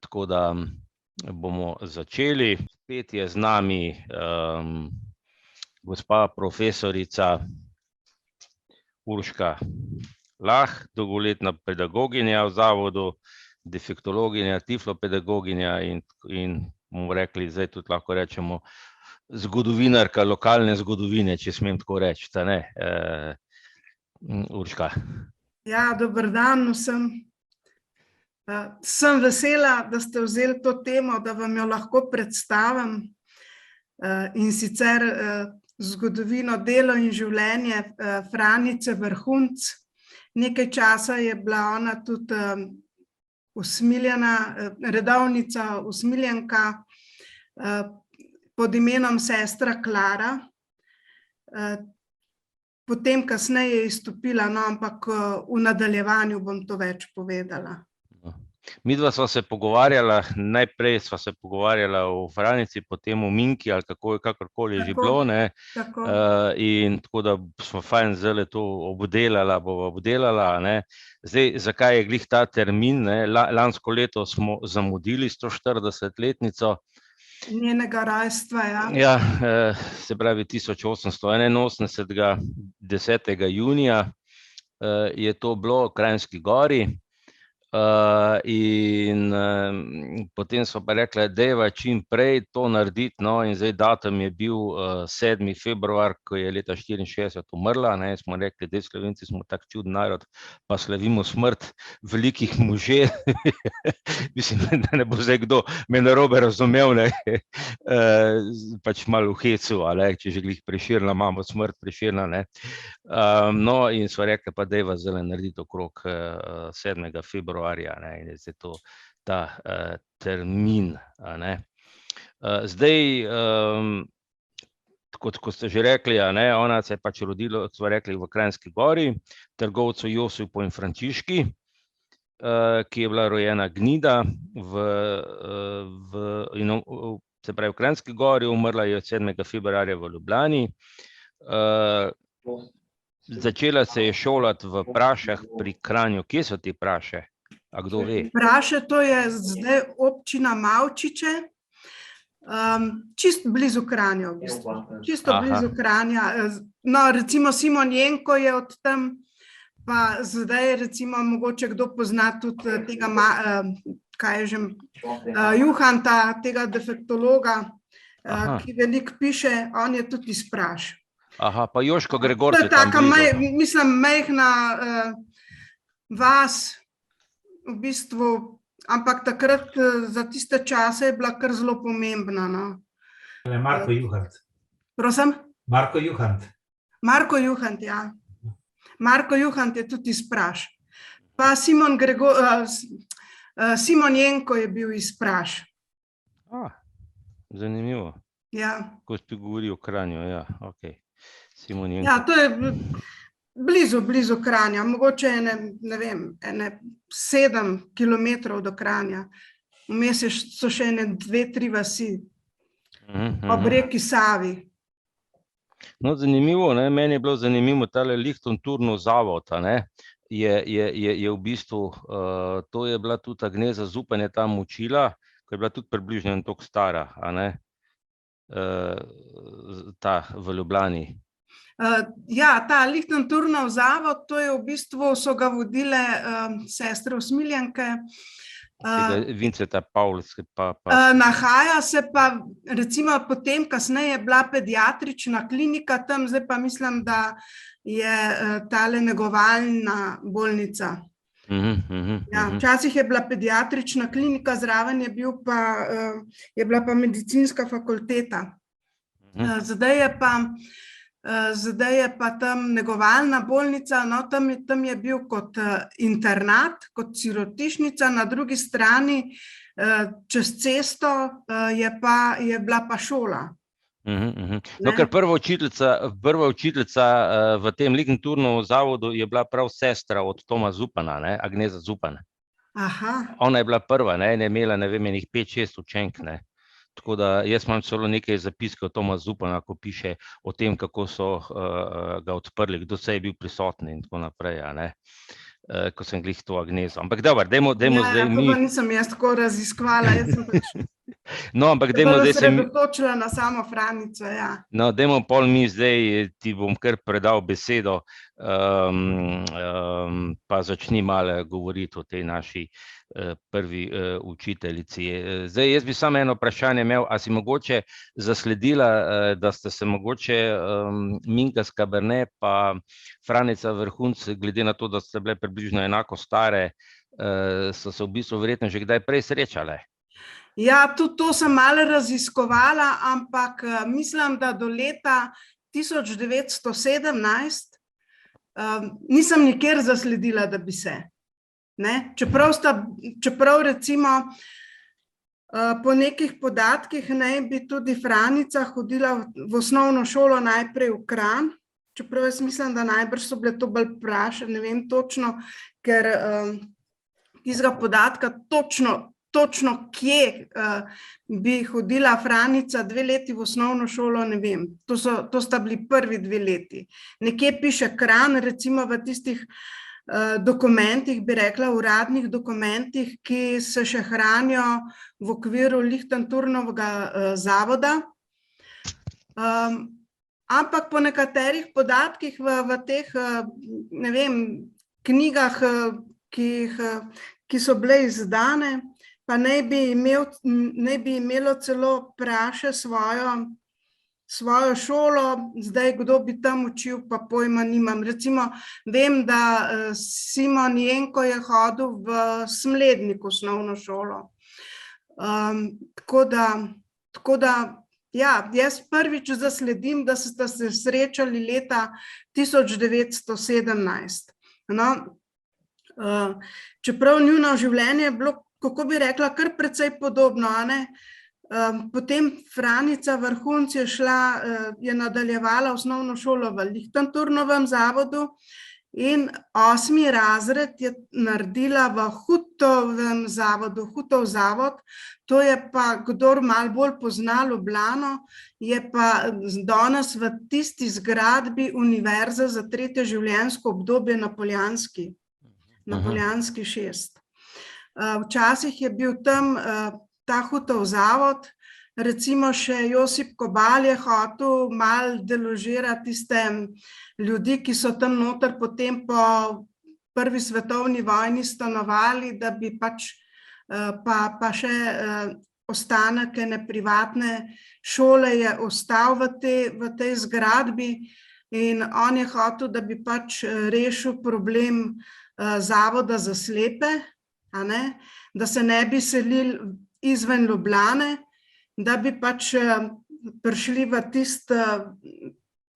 Tako da bomo začeli. Spet je z nami gospa profesorica Urška Lah, dolgoletna pedagoginja v zavodu, defektologinja, tiflopedagoginja in bomo rekli, zdaj tudi lahko rečemo, zgodovinarka lokalne zgodovine, če smem tako reči, ne, Urška. Ja, dober dan vsem. Sem vesela, da ste vzeli to temo, da vam jo lahko predstavim, in sicer zgodovino, delo in življenje Franice Vrhunc. Nekaj časa je bila ona tudi usmiljena, redovnica, usmiljenka pod imenom sestra Klara. Potem kasneje je izstopila, no, ampak v nadaljevanju bom to več povedala. Midva sva se pogovarjala, najprej sva se pogovarjala o Franici, potem o Minki, ali kakorkoli je že bilo, ne. In tako da smo fajn zdajle to obdelala, ne. Zdaj, zakaj je glih ta termin, ne, lansko leto smo zamudili 140-letnico. Njenega rojstva, ja. Ja, se pravi 1881, 10. junija, je to bilo v Kranjski Gori. In potem so pa rekli, dajva čim prej to narediti, no, in zdaj datum je bil 7. februar, ko je leta 64 umrla, ne, smo rekli, daj, Slovenci smo tak čuden narod, pa slavimo smrt velikih možev. Mislim, da ne bo zdaj kdo me narobe razumel, ne, pač malo v hecu, ali če že glih Prešerna, imamo smrt Prešerna, ne. No, in so rekli, pa dajva zdaj narediti okrog 7. februarja, ne, in je zdaj to ta termin, a ne. Zdaj, kot ste že rekli, a ne, ona se je pač rodila, so rekli, v Kranjski Gori, trgovcu Josipu in Frančiški, ki je bila rojena Gnida se pravi v Kranjski Gori, umrla je 7. februarja v Ljubljani. Začela se je šolati v Prašah pri Kranju. Kje so te Praše? A kdo ve? Praše, to je zdaj občina Mavčiče, čisto blizu Kranja, v bistvu. Čisto blizu Kranja. No, recimo Simon Jenko je od tam, pa zdaj recimo mogoče kdo pozna tudi tega, kaj je že, Juhanta, tega defektologa, ki veliko piše, on je tudi iz Praš. Pa Joško Gregorčič je tam blizu. To je taka, mislim, majhna vas, v bistvu, ampak takrat za tiste čase je bila kar zelo pomembna, no. Marko Juhant. Prosim? Marko Juhant. Marko Juhant, ja. Marko Juhant je tudi iz Praš. Pa Simon Jenko je bil iz Praš. Zanimivo. Ja. Ko si govori o Kranju, ja, okej. Simon Jenko. Ja, to je blizu Kranja, mogoče ne vem, 7 kilometrov do Kranja. Vmes so še 2-3 vasi, ob reki Savi. No, zanimivo, ne, meni je bilo zanimivo, tale Lihtenthurnov zavod, a ne, je v bistvu, to je bila tudi Agneza Zupan je tam učila, ko je bila tudi približno toliko stara, a ne, ta v Ljubljani. Ja, ta Lihtenthurnov zavod, to je v bistvu, so ga vodile sestre usmiljenke. Vinceta Pavlske pa. Nahaja se pa, recimo potem kasneje je bila pediatrična klinika tam, zdaj pa mislim, da je tale negovalna bolnica. Ja, včasih je bila pediatrična klinika, zraven je bila pa medicinska fakulteta. Zdaj je pa tam negovalna bolnica, no, tam je bil kot internat, kot sirotišnica, na drugi strani čez cesto je bila pa šola. No, ker prva učiteljica v tem Lihtenthurnovem zavodu je bila prav sestra od Toma Zupana, ne, Agneza Zupan. Ona je bila prva, ne, in je imela, ne vem, enih 5-6 učenk, ne. Tako da jaz imam celo nekaj zapiskov Toma Zupana, ko piše o tem, kako so ga odprli, kdo vse je bil prisoten in tako naprej, a ne. ko sem glih to Agnezo. Ampak dobro, dajmo zdaj mi... Ja, nisem jaz tako raziskvala, jaz sem pač No, ampak dajmo zdaj se mi... osredotočila na samo Franico, ja. No, dajmo pol mi zdaj, ti bom kar predal besedo, pa začni malo govoriti o tej naši prvi učiteljici. Zdaj, jaz bi samo eno vprašanje imel, a si mogoče zasledila, da ste se mogoče Minka Skaberne pa Franica Vrhunc, glede na to, da ste bile približno enako stare, so se v bistvu verjetno že kdaj prej srečale? Ja, tudi to sem malo raziskovala, ampak mislim, da do leta 1917 nisem nikjer zasledila, da bi se. Ne? Čeprav recimo po nekih podatkih naj bi tudi Franica hodila v osnovno šolo najprej v Kranj, čeprav jaz mislim, da najbrž so bile to bolj praše, ne vem točno, ker tistega podatka točno kje bi hodila Franica 2 leti v osnovno šolo, ne vem. To sta bili prvi 2 leti. Nekje piše Kranj, recimo v tistih dokumentih, bi rekla, uradnih dokumentih, ki se še hranijo v okviru Lihtenturnovega zavoda. Ampak po nekaterih podatkih v teh, ne vem, knjigah, ki so bile izdane, pa naj bi imelo celo Praše svojo šolo, zdaj kdo bi tam učil, pa pojma nimam. Recimo, vem, da Simon Jenko je hodil v Smlednik osnovno šolo. Tako da, ja, jaz prvič zasledim, da ste se srečali leta 1917. No, čeprav njuno življenje je bilo, kako bi rekla, kar precej podobno, a ne? Potem Franica Vrhunc je nadaljevala osnovno šolo v Lihtenturnovem zavodu in 8. razred je naredila v Hutovem zavodu. Hutov zavod, to je pa, kdor malo bolj pozna Ljubljano, je pa danes v tisti zgradbi Univerze za 3. življenjsko obdobje na Poljanski 6. Včasih je bil tam ta Hutov zavod, recimo še Josip Kobal je hotel malo deložirati tiste ljudi, ki so tam noter potem po prvi svetovni vojni stanovali, da bi pač pa še ostanek ene privatne šole je ostal v tej zgradbi in on je hotel, da bi pač rešil problem zavoda za slepe, a ne, da se ne bi selili izven Ljubljane, da bi pač prišli v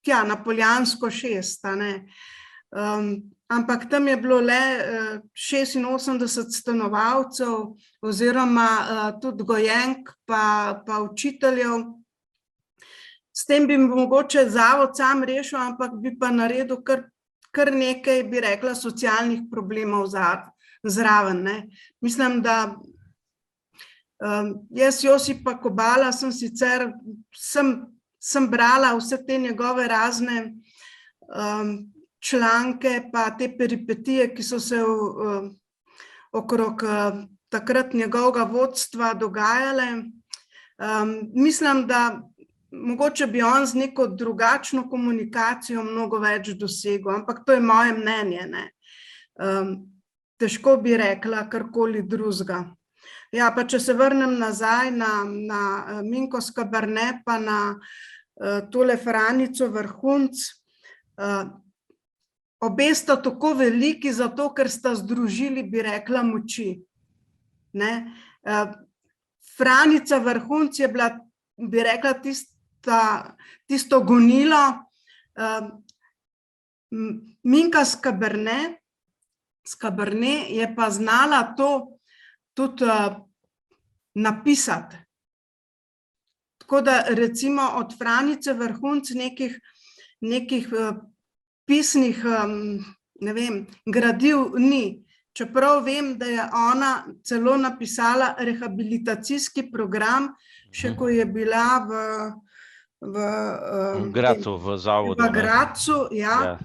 tja na Poljansko 6, a ne. Ampak tam je bilo le 86 stanovalcev oziroma tudi gojenk pa učiteljev. S tem bi mogoče zavod sam rešil, ampak bi pa naredil kar nekaj, bi rekla, socialnih problemov zraven, ne. Mislim, da jaz Josipa Kobala sem brala vse te njegove razne članke pa te peripetije, ki so se okrog takrat njegovega vodstva dogajale. Mislim, da mogoče bi on z neko drugačno komunikacijo mnogo več dosegel, ampak to je moje mnenje, ne. Težko bi rekla karkoli drugega. Ja, pa če se vrnem nazaj na Minko Skaberne pa na tole Franico Vrhunc, obe sta tako veliki zato, ker sta združili, bi rekla, moči. Ne? Franica Vrhunc je bila, bi rekla, tisto gonilo. Minka Skaberne je pa znala to tudi napisati. Tako da recimo od Franice Vrhunc nekih pisnih, ne vem, gradiv ni. Čeprav vem, da je ona celo napisala rehabilitacijski program, še ko je bila V Gradcu, v zavodu. V Gradcu, ja.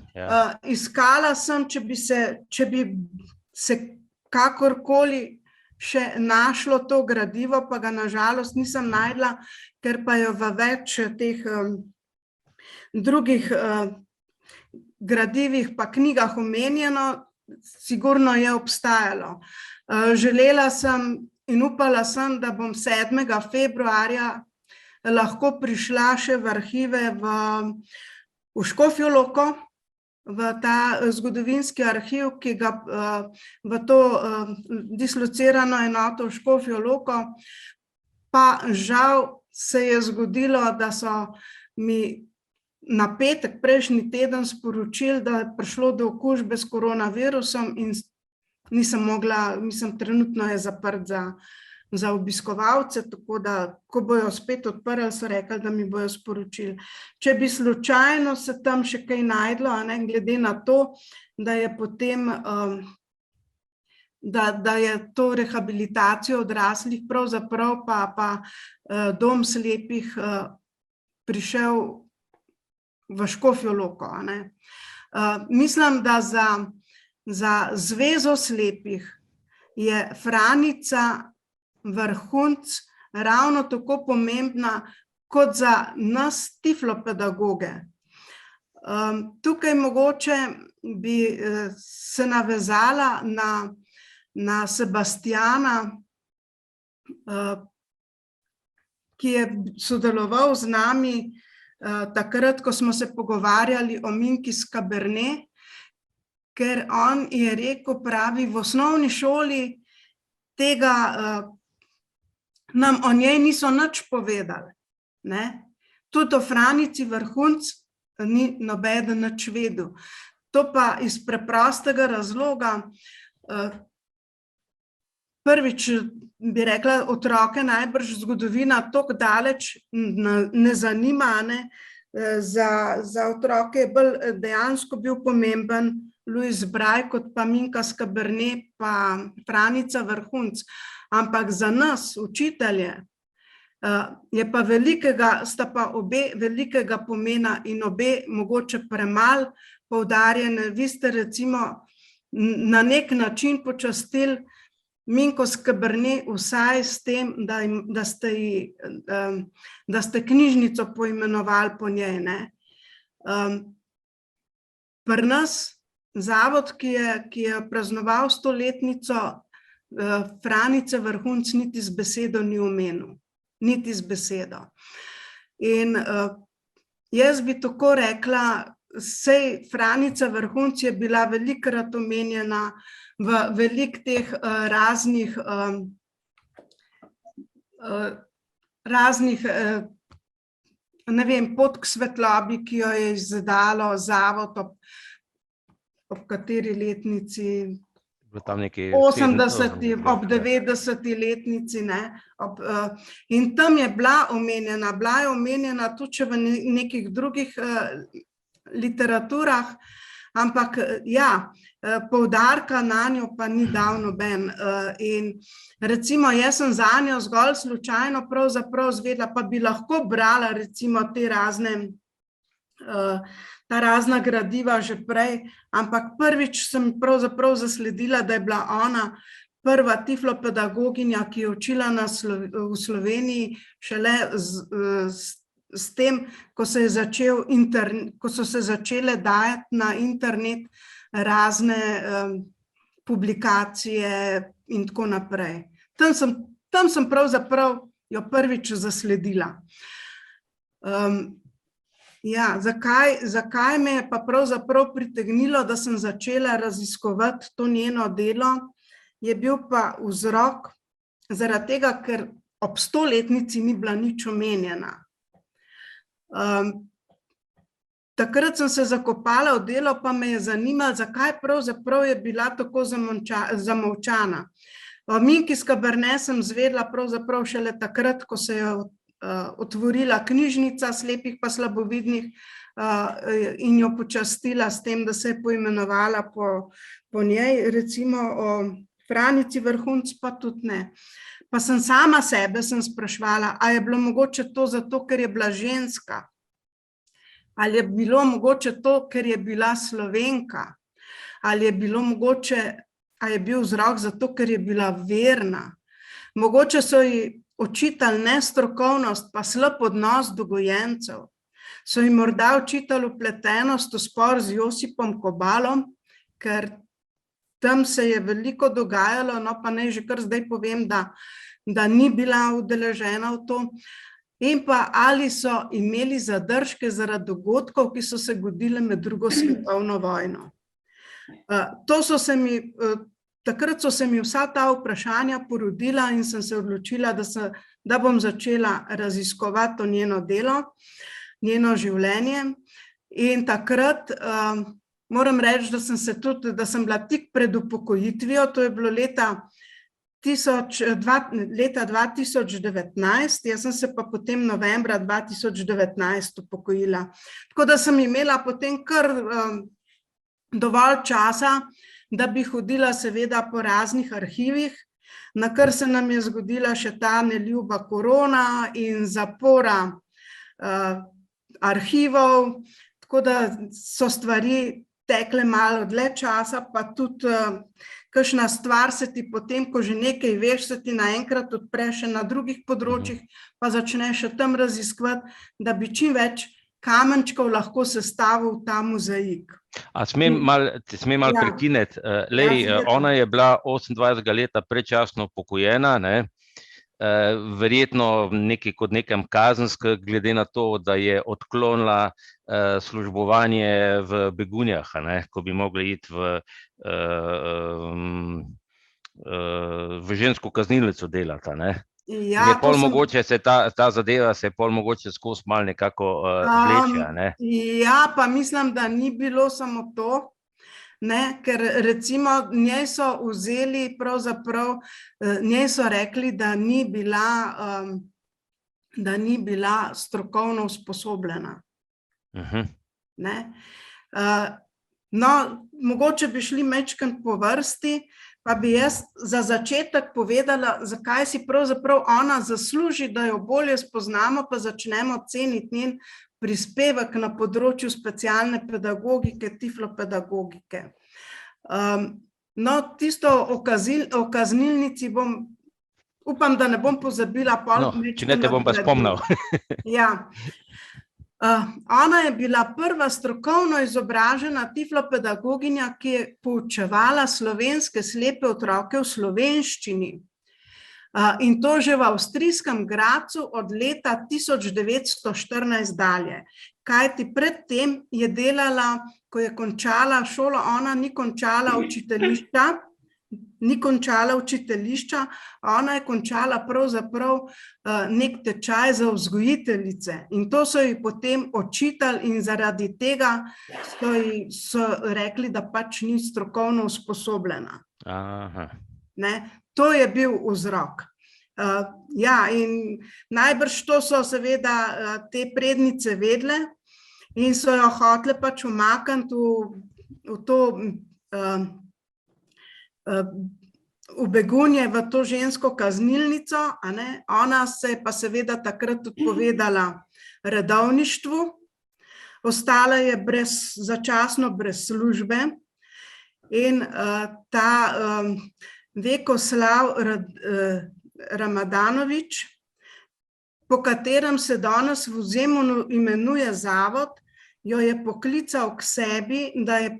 Iskala sem, če bi se kakorkoli še našlo to gradivo, pa ga na žalost nisem našla, ker pa jo v več teh drugih gradivih pa knjigah omenjeno, sigurno je obstajalo. Želela sem in upala sem, da bom 7. februarja lahko prišla še v arhive v Škofjo Loko, v ta zgodovinski arhiv, ki ga v to dislocirano enoto v Škofjo Loko, pa žal se je zgodilo, da so mi na petek prejšnji teden sporočili, da je prišlo do okužbe s koronavirusom in nisem mogla, trenutno je zaprt za obiskovalce, tako da, ko bojo spet odprli, so rekli, da mi bojo sporočili. Če bi slučajno se tam še kaj najdlo, glede na to, da je potem, da je to rehabilitacijo odraslih, pravzaprav pa dom slepih prišel v Škofjo Loko. Mislim, da za Zvezo slepih je Franica vrhunec ravno tako pomembna kot za nas tiflopedagoge. Tukaj mogoče bi se navezala na Sebastiana, ki je sodeloval z nami takrat, ko smo se pogovarjali o Minki Skaberne, ker on je rekel, pravi, v osnovni šoli tega nam o njej niso nič povedali. Tudi o Franici vrhunc ni nobeden nič vedel. To pa iz preprostega razloga, prvič bi rekla, otroke najbrž zgodovina toliko daleč ne zanima, za otroke je bolj dejansko bil pomemben Louis Braille kot pa Minka Skaberne pa Franica vrhunc. Ampak za nas, učitelje, sta pa obe velikega pomena in obe mogoče premalo poudarjene. Vi ste recimo na nek način počastili Minko Skaberne vsaj s tem, da ste knjižnico poimenovali po njej. Pri nas zavod, ki je praznoval 100-letnico, Franice vrhunc niti z besedo ni omenil. Niti z besedo. In jaz bi tako rekla, sej Franica vrhunc je bila velikokrat omenjena v velik teh raznih ne vem, pot k svetlobi, ki jo je izdalo zavod ob kateri letnici, 80, ob 90. letnici. In tam je bila omenjena tudi v nekih drugih literaturah, ampak ja, poudarka na njo pa ni dal noben. In recimo, jaz sem za njo zgolj slučajno pravzaprav zvedela, pa bi lahko brala recimo ta razna gradiva že prej, ampak prvič sem pravzaprav zasledila, da je bila ona prva tiflopedagoginja, ki je učila v Sloveniji šele s tem, ko so se začele dajati na internet razne publikacije in tako naprej. Tam sem pravzaprav jo prvič zasledila. Ja, zakaj me je pa pravzaprav pritegnilo, da sem začela raziskovati to njeno delo, je bil pa vzrok zaradi tega, ker ob 100-letnici ni bila nič omenjena. Takrat sem se zakopala v delo, pa me je zanimalo, zakaj pravzaprav je bila tako zamolčana. O Minki Skaberne sem zvedela pravzaprav šele takrat, ko se je otvorila knjižnica slepih pa slabovidnih in jo počastila s tem, da se je poimenovala po njej, recimo o Franici vrhunc pa tudi ne. Pa sem sama sebe spraševala, a je bilo mogoče to zato, ker je bila ženska? Ali je bilo mogoče to, ker je bila Slovenka? Ali je bilo mogoče, a je bil vzrok zato, ker je bila verna? Mogoče so ji očitali nestrokovnost, pa slab odnos do gojencev. So ji morda očitali vpletenost v spor z Josipom Kobalom, ker tam se je veliko dogajalo, no pa naj že kar zdaj povem, da ni bila udeležena v to. In pa ali so imeli zadržke zaradi dogodkov, ki so se godile med drugo svetovno vojno. Takrat so se mi vsa ta vprašanja porodila in sem se odločila, da bom začela raziskovati to njeno delo, njeno življenje. In takrat moram reči, da sem bila tik pred upokojitvijo, to je bilo leta 2019, jaz sem se pa potem novembra 2019 upokojila. Tako da sem imela potem kar dovolj časa, da bi hodila seveda po raznih arhivih, na kar se nam je zgodila še ta neljuba korona in zapora arhivov, tako da so stvari tekle malo dlje časa, pa tudi kakšna stvar se ti potem, ko že nekaj veš, se ti naenkrat odpre še na drugih področjih, pa začneš še tam raziskovati, da bi čim več kamenčkov lahko sestavil ta mozaik. A smem malo prekineti? Ona je bila 28 leta predčasno upokojena, ne? Verjetno kot nekem kazenskega, glede na to, da je odklonila službovanje v Begunjah, ko bi mogli iti v žensko kaznilnico delati. Ja, mogoče se ta zadeva se pol mogoče skozi malo nekako vleče. Ja, pa mislim, da ni bilo samo to. Ker recimo njej so vzeli, pravzaprav njej so rekli, da ni bila strokovno usposobljena. No, mogoče bi šli majčkeno po vrsti, pa bi jaz za začetek povedala, zakaj si pravzaprav ona zasluži, da jo bolje spoznamo, pa začnemo ceniti njen prispevek na področju specialne pedagogike, tiflopedagogike. No, tisto o kaznilnici upam, da ne bom pozabila. Če ne, te bom pa spomnil. Ja. Ona je bila prva strokovno izobražena tiflopedagoginja, ki je poučevala slovenske slepe otroke v slovenščini. In to že v avstrijskem Gradcu od leta 1914 dalje. Kajti predtem je delala, ko je končala šolo, ona ni končala učiteljišča, ona je končala pravzaprav nek tečaj za vzgojiteljice. In to so ji potem očitali in zaradi tega so rekli, da pač ni strokovno usposobljena. To je bil vzrok. Ja, in najbrž to so seveda te prednice vedle in so jo hotele pač umakniti v Begunje, v to žensko kaznilnico. Ona se je pa seveda takrat odpovedala redovništvu, ostala je začasno brez službe in ta Vekoslav Ramadanovič, po katerem se danes v Zemunu imenuje zavod, jo je poklical k sebi, da je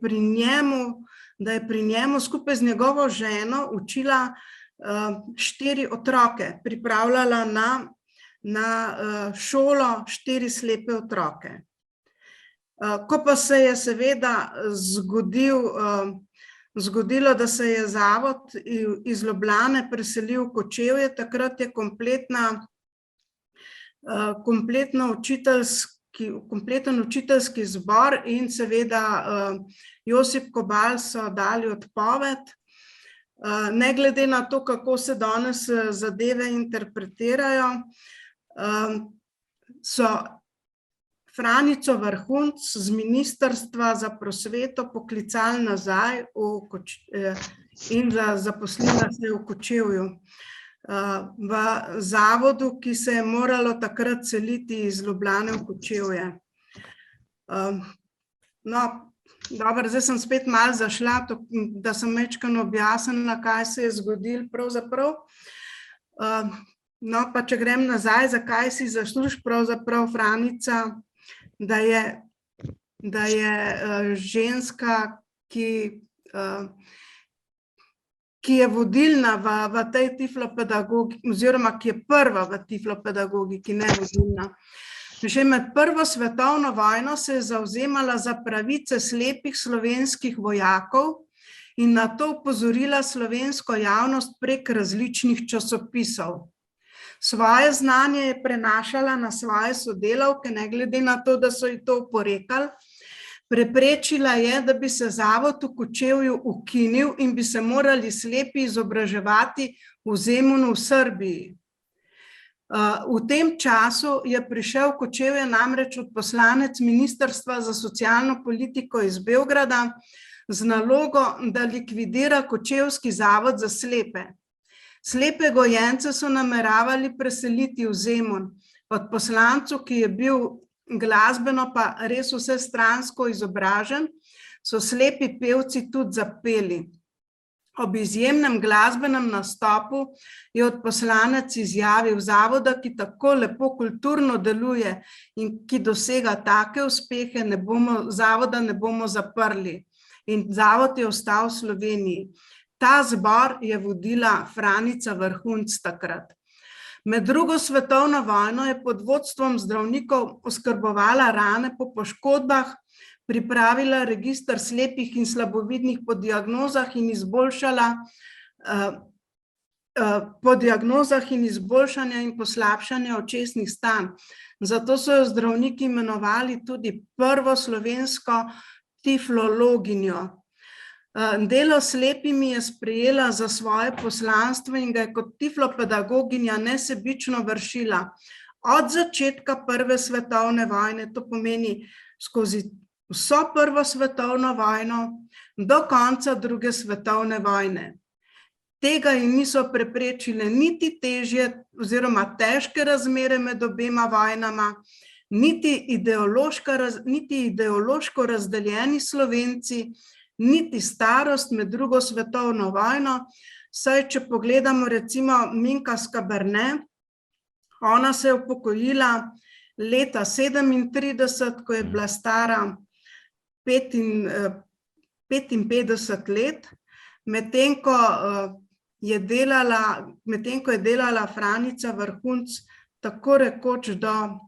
pri njemu skupaj z njegovo ženo učila 4 otroke, pripravljala na šolo 4 slepe otroke. Ko pa se je seveda zgodilo, da se je zavod iz Ljubljane preselil v Kočevje, takrat je kompleten učiteljski zbor in seveda Josip Kobal so dali odpoved. Ne glede na to, kako se danes zadeve interpretirajo, so Franico Vrhunc z Ministrstva za prosveto poklicali nazaj in zaposlila se v Kočevju. v zavodu, ki se je moralo takrat seliti iz Ljubljane v Kočevje. No, dobro, zdaj sem spet malo zašla, da sem majčkeno objasnila, kaj se je zgodilo pravzaprav. No, pa če grem nazaj, zakaj si zasluži pravzaprav Franica, da je ženska, ki je vodilna v tej tiflopedagogiki, oziroma ki je prva v tiflopedagogiki, ne vodilna. Že med Prvo svetovno vojno se je zavzemala za pravice slepih slovenskih vojakov in na to opozorila slovensko javnost prek različnih časopisov. Svoje znanje je prenašala na svoje sodelavke, ne glede na to, da so ji to oporekali. Preprečila je, da bi se zavod v Kočevju ukinil in bi se morali slepi izobraževati v Zemunu v Srbiji. V tem času je prišel v Kočevje namreč odposlanec Ministrstva za socialno politiko iz Beograda z nalogo, da likvidira Kočevski zavod za slepe. Slepe gojence so nameravali preseliti v Zemun. Odposlancu, ki je bil glasbeno pa res vsestransko izobražen, so slepi pevci tudi zapeli. Ob izjemnem glasbenem nastopu je odposlanec izjavil: zavoda, ki tako lepo kulturno deluje in ki dosega take uspehe, zavoda ne bomo zaprli. In zavod je ostal v Sloveniji. Ta zbor je vodila Franica Vrhunc takrat. Med drugo svetovno vojno je pod vodstvom zdravnikov oskrbovala rane po poškodbah, pripravila register slepih in slabovidnih po diagnozah in izboljšanja in poslabšanja očesnih stanj. Zato so jo zdravniki imenovali tudi prvo slovensko tiflologinjo. Delo s slepimi je sprejela za svoje poslanstvo in ga je kot tiflopedagoginja nesebično vršila. Od začetka Prve svetovne vojne, to pomeni skozi vso Prvo svetovno vojno, do konca Druge svetovne vojne. Tega ji niso preprečile niti težje oziroma težke razmere med obema vojnama, niti ideološko razdeljeni Slovenci, niti starost med Drugo svetovno vojno. Saj, če pogledamo recimo Minka Skaberne, ona se je upokojila leta 1937, ko je bila stara 55 let, medtem ko je delala Franica Vrhunc tako rekoč do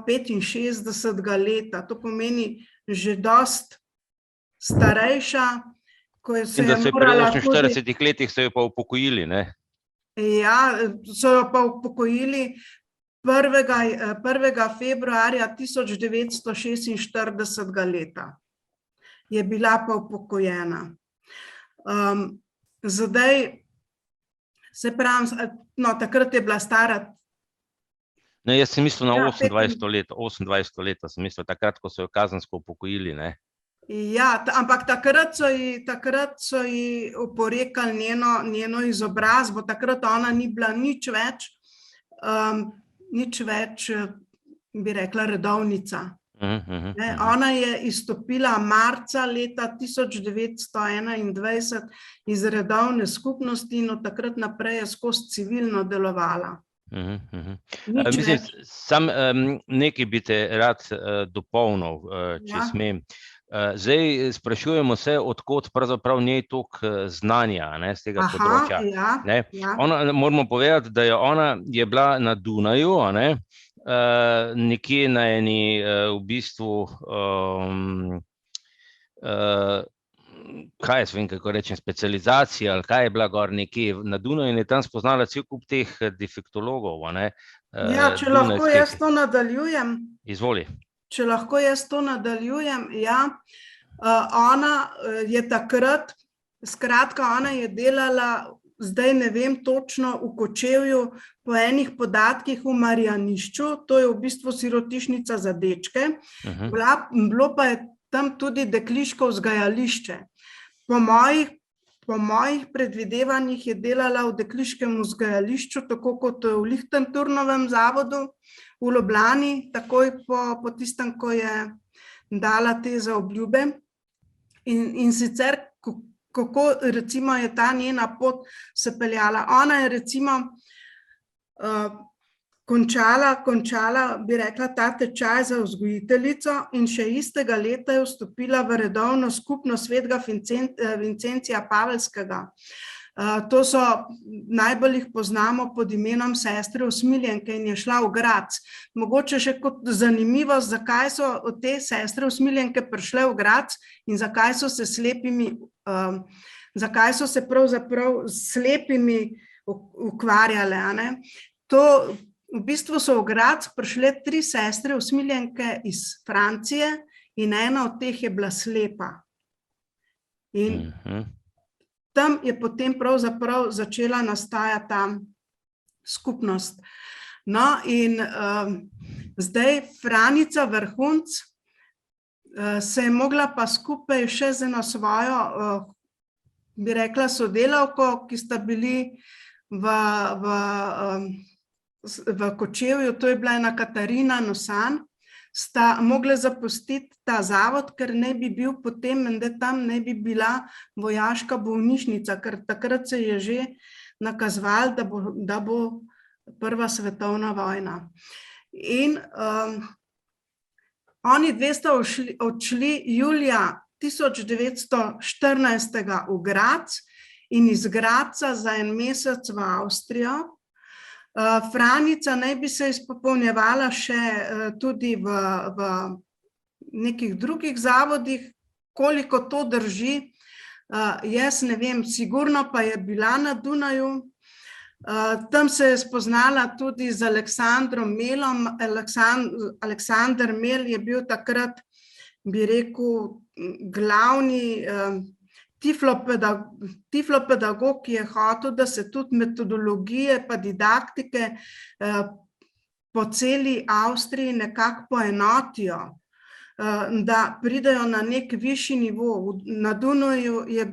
65. leta. To pomeni že dost starejša, ko se je morala... In da so jo pri 48 letih so jo pa upokojili, ne? Ja, so jo pa upokojili 1. februarja 1946 leta. Je bila pa upokojena. Zdaj, se pravim, no, takrat je bila stara... Ne, jaz sem mislil na 28 leta, sem mislil takrat, ko so jo kazensko upokojili, ne? Ja, ampak takrat so ji oporekali njeno izobrazbo, takrat ona ni bila nič več, bi rekla, redovnica. Ona je izstopila marca leta 1921 iz redovne skupnosti in od takrat naprej je skozi civilno delovala. Mislim, sam nekaj bi te rad dopolnil, če smem. Zdaj sprašujemo se, odkot pravzaprav njej toliko znanja z tega področja. Moramo povedati, da je bila na Dunaju, nekje na eni v bistvu, kaj jaz vem, kako rečem, specializacija ali kaj je bila gor nekje na Dunaju in je tam spoznala cel kup teh defektologov. Ja, če lahko jaz to nadaljujem. Izvoli. Če lahko jaz to nadaljujem, ja. Ona je takrat, skratka, ona je delala, zdaj ne vem točno, v Kočevju, po enih podatkih v Marjanišču, to je v bistvu sirotišnica za dečke, bilo pa je tam tudi dekliško vzgajališče. Po mojih po mojih predvidevanjih je delala v dekliškem vzgajališču, tako kot v Lihtenturnovem zavodu v Ljubljani, takoj po tistem, ko je dala te zaobljube. In sicer, kako recimo je ta njena pot se peljala. Ona je recimo končala, bi rekla, ta tečaj za vzgojiteljico in še istega leta je vstopila v redovno skupnost Svetega Vincencija Pavelskega. To so, najbolj jih poznamo pod imenom sestre Usmiljenke in je šla v Graz. Mogoče še kot zanimivost, zakaj so te sestre Usmiljenke prišle v Graz in zakaj so se pravzaprav slepimi ukvarjale. To v bistvu so v Graz prišle 3 sestre Usmiljenke iz Francije in ena od teh je bila slepa. In tam je potem pravzaprav začela nastajati ta skupnost. No, in zdaj Franica Vrhunc se je mogla pa skupaj še z eno svojo, bi rekla, sodelavko, ki sta bili v Kočevju, to je bila ena Katarina Nosan, sta mogli zapustiti ta zavod, ker ne bi bil potem, da tam ne bi bila vojaška bolnišnica, ker takrat se je že nakazovalo, da bo prva svetovna vojna. In oni dve sta odšli julija 1914 v Graz in iz Graza za en mesec v Avstrijo. Franica naj bi se izpopolnjevala še tudi v nekih drugih zavodih, koliko to drži, jaz ne vem, sigurno pa je bila na Dunaju. Tam se je spoznala tudi z Aleksandrom Melom. Aleksander Mel je bil takrat, bi rekel, glavni tiflopedagog, ki je hotel, da se tudi metodologije pa didaktike po celi Avstriji nekako poenotijo, da pridejo na nek višji nivo. Na Dunaju je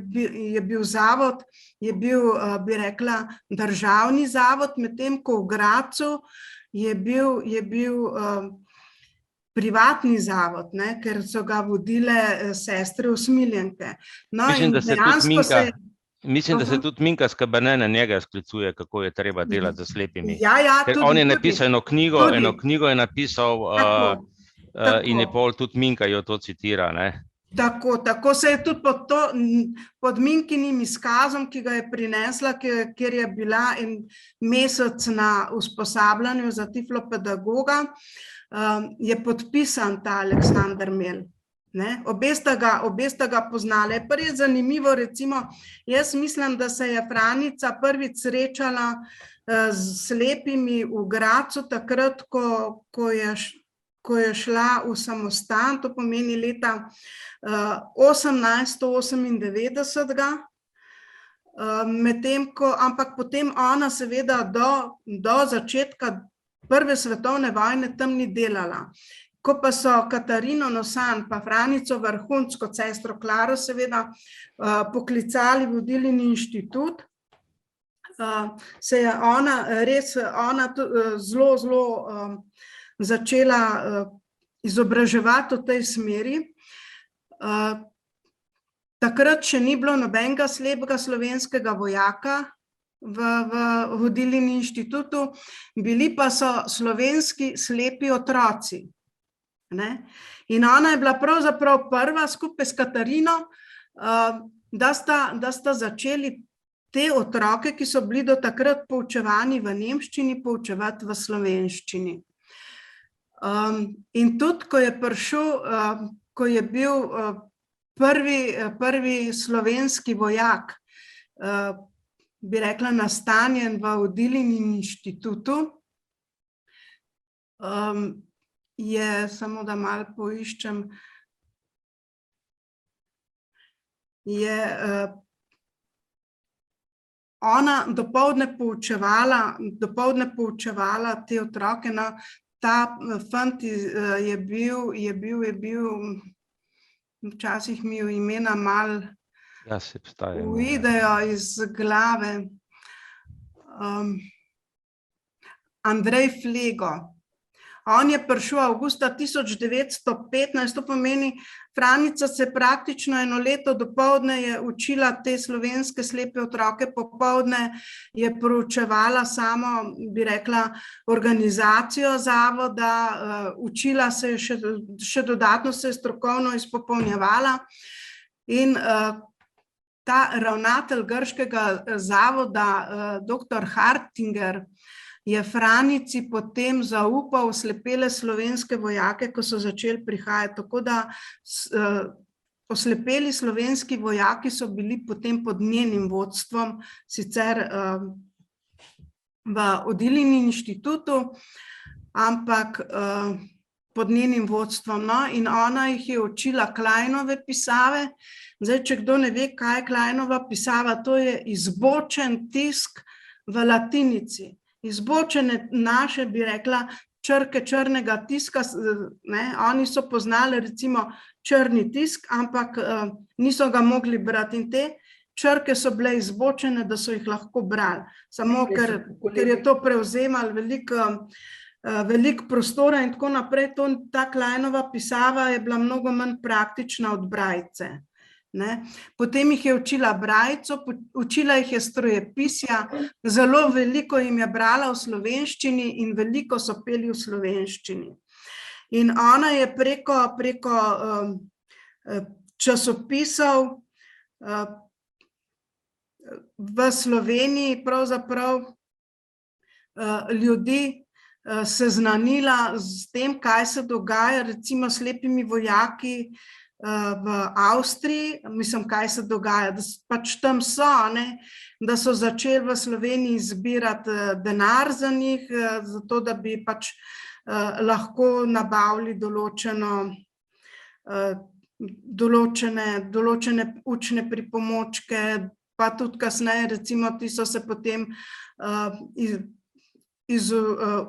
bil zavod, je bil, bi rekla, državni zavod, medtem ko v Grazu je bil privatni zavod, ker so ga vodile sestre Usmiljenke. Mislim, da se tudi Minka Skabane na njega sklicuje, kako je treba delati z slepimi. Ker on je napisal eno knjigo je napisal in je pol tudi Minka jo to citira. Tako se je tudi pod Minkinim izkazom, ki ga je prinesla, ker je bila en mesec na usposabljanju za tiflopedagoga, je podpisan ta Aleksander Mel. Obe sta ga poznali. Pa je zanimivo, recimo, jaz mislim, da se je Franica prvič srečala z slepimi v Grazu takrat, ko je šla v samostan, to pomeni leta 1898. Ampak potem ona seveda do začetka Prve svetovne vojne tam ni delala. Ko pa so Katarino Nosan pa Franico Vrhunc kot sestro Klaro seveda poklicali vodilni inštitut, se je ona zelo začela izobraževati v tej smeri. Takrat še ni bilo nobenega slepega slovenskega vojaka v vodilni inštitutu, bili pa so slovenski slepi otroci. In ona je bila pravzaprav prva skupaj s Katarino, da sta začeli te otroke, ki so bili do takrat poučevani v nemščini, poučevati v slovenščini. In tudi, ko je bil prvi slovenski vojak, bi rekla, nastanjen v vodilnem inštitutu, je, samo da malo poiščem, je ona dopoldne poučevala te otroke. Ta fant je bil, včasih mi je imena malo Ja, se obstaja. uidejo iz glave. Andrej Flego. On je prišel avgusta 1915, to pomeni, Franica se praktično eno leto dopoldne je učila te slovenske slepe otroke, popoldne je proučevala samo, bi rekla, organizacijo zavoda, učila se je še dodatno se je strokovno izpopolnjevala in ta ravnatelj grškega zavoda, dr. Hartinger, je Franici potem zaupal oslepele slovenske vojake, ko so začeli prihajati. Tako da oslepeli slovenski vojaki so bili potem pod njenim vodstvom, sicer v Odilini inštitutu, ampak pod njenim vodstvom. No, in ona jih je učila Kleinove pisave. Zdaj, če kdo ne ve, kaj je Kleinova pisava, to je izbočen tisk v latinici. Izbočene naše, bi rekla, črke črnega tiska, ne, oni so poznali recimo črni tisk, ampak niso ga mogli brati in te črke so bile izbočene, da so jih lahko brali. Samo ker je to prevzemalo veliko prostora in tako naprej, ta Kleinova pisava je bila mnogo manj praktična od Brajice. Ne. Potem jih je učila Brajico, učila jih je strojepisja, zelo veliko jim je brala v slovenščini in veliko so peli v slovenščini. In ona je preko časopisov v Sloveniji pravzaprav ljudi seznanila s tem, kaj se dogaja, recimo slepimi vojaki v Avstriji, mislim, kaj se dogaja, da pač tam so, ne, da so začeli v Sloveniji zbirati denar za njih, zato da bi pač lahko nabavili določene učne pripomočke, pa tudi kasneje, recimo, ti so se potem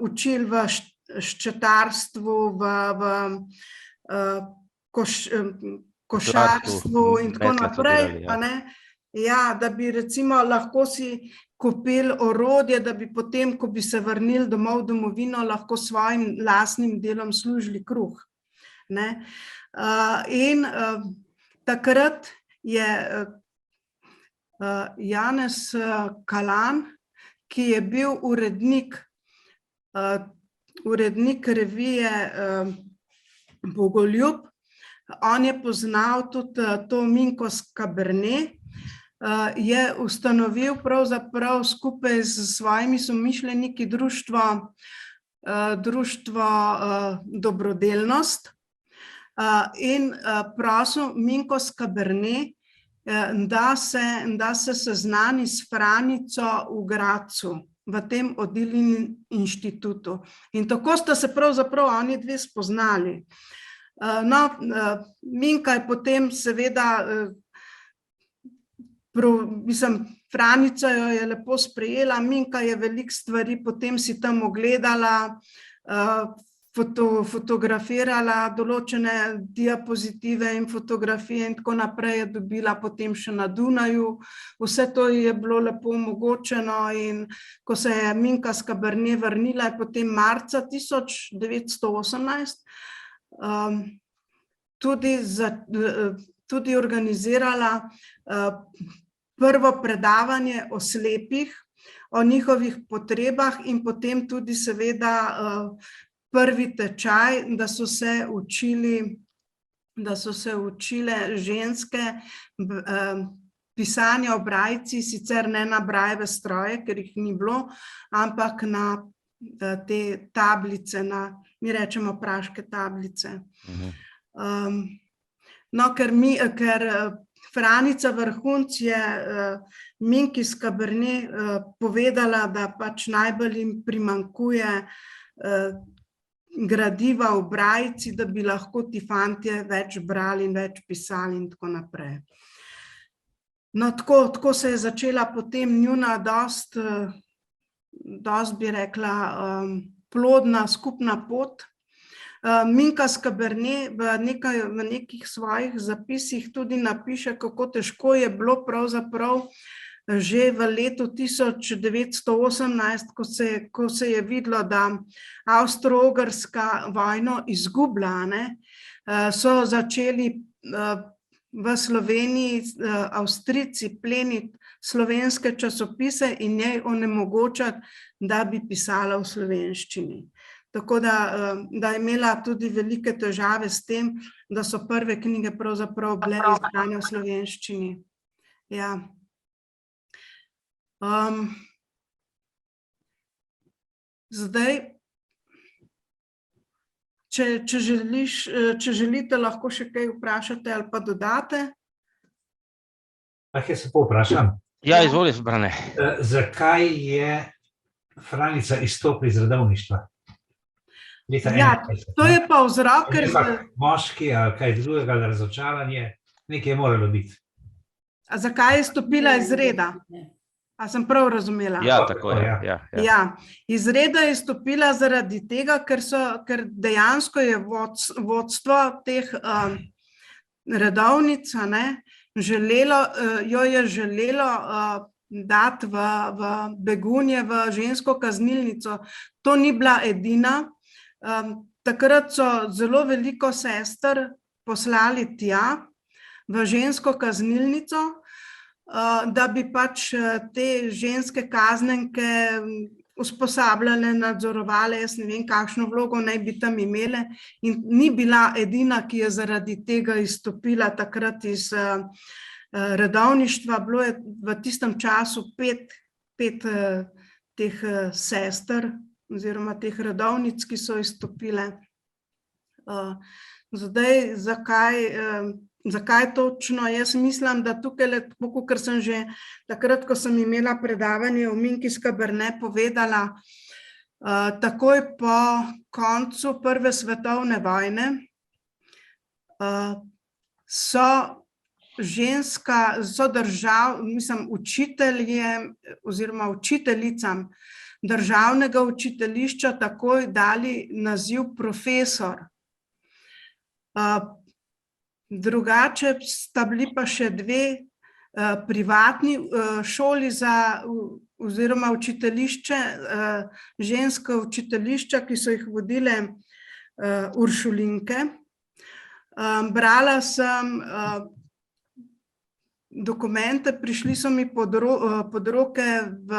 učili v ščetarstvu, v košarstvu in tako naprej, pa ne, ja, da bi recimo lahko si kupili orodje, da bi potem, ko bi se vrnili domov v domovino, lahko svojim lastnim delom služili kruh. Ne. In takrat je Janez Kalan, ki je bil urednik revije Bogoljub, on je poznal tudi to Minko Skabernet, je ustanovil pravzaprav skupaj s svojimi somišljeniki društvo Dobrodelnost in prosil Minko Skabernet, da se seznani s Franico v Gradcu, v tem Odilini inštitutu. In tako sta se pravzaprav oni dve spoznali. No, Minka je potem seveda, Franica jo je lepo sprejela, Minka je veliko stvari potem si tam ogledala, fotografirala določene diapozitive in fotografije in tako naprej, je dobila potem še na Dunaju. Vse to je bilo lepo omogočeno in ko se je Minka Skabernet vrnila, je potem marca 1918 tudi organizirala prvo predavanje o slepih, o njihovih potrebah in potem tudi seveda prvi tečaj, da so se učile ženske pisanja o Brajici, sicer ne na Brajeve stroje, ker jih ni bilo, ampak na te tablice, mi rečemo praške tablice. No, ker Franica Vrhunc je Minki Skabernet povedala, da pač najbolj jim primanjkuje gradiva v Brajici, da bi lahko ti fantje več brali in več pisali in tako naprej. No, tako se je začela potem njuna dosti, bi rekla, plodna skupna pot. Minka Skaberne v nekih svojih zapisih tudi napiše, kako težko je bilo pravzaprav že v letu 1918, ko se je videlo, da Avstro-Ogrska vojno izgublja, so začeli v Sloveniji Avstrijci pleniti slovenske časopise in njej onemogočati, da bi pisala v slovenščini. Tako da je imela tudi velike težave s tem, da so prve knjige pravzaprav bile izdane v slovenščini. Ja. Zdaj, če želite, lahko še kaj vprašate ali pa dodate. Jaz se povprašam. Ja, izvoli, Brane. Zakaj je Franica izstopila iz redovništva? Ja, to je pa vzrok, ker... Moški ali kaj drugega, razočaranje, nekaj je moralo biti. A zakaj je izstopila iz reda? A sem prav razumela? Ja, tako je. Ja, iz reda je izstopila zaradi tega, ker dejansko je vodstvo teh redovnic, jo je želelo dati v Begunje, v žensko kaznilnico. To ni bila edina. Takrat so zelo veliko sester poslali tja v žensko kaznilnico, da bi pač te ženske kaznenke usposabljale, nadzorovale, jaz ne vem, kakšno vlogo naj bi tam imele, in ni bila edina, ki je zaradi tega izstopila takrat iz redovništva. Bilo je v tistem času pet teh sester oziroma teh redovnic, ki so izstopile. Zdaj, zakaj točno? Jaz mislim, da tukaj, ker sem že takrat, ko sem imela predavanje o Minki Skaberne povedala, takoj po koncu Prve svetovne vojne učiteljem oziroma učiteljicam državnega učiteljišča takoj dali naziv profesor. Drugače sta bili pa še dve privatni šoli oziroma učiteljišče, ženska učiteljišča, ki so jih vodile uršulinke. Brala sem dokumente, prišli so mi pod roke v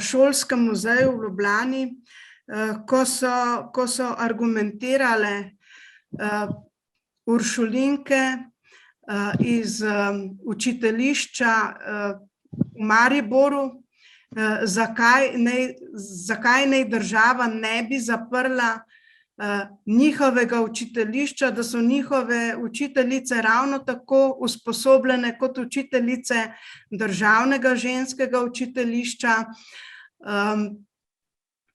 Šolskem muzeju v Ljubljani, ko so argumentirale uršulinke iz učiteljišča v Mariboru, zakaj naj država ne bi zaprla njihovega učiteljišča, da so njihove učiteljice ravno tako usposobljene kot učiteljice državnega ženskega učiteljišča.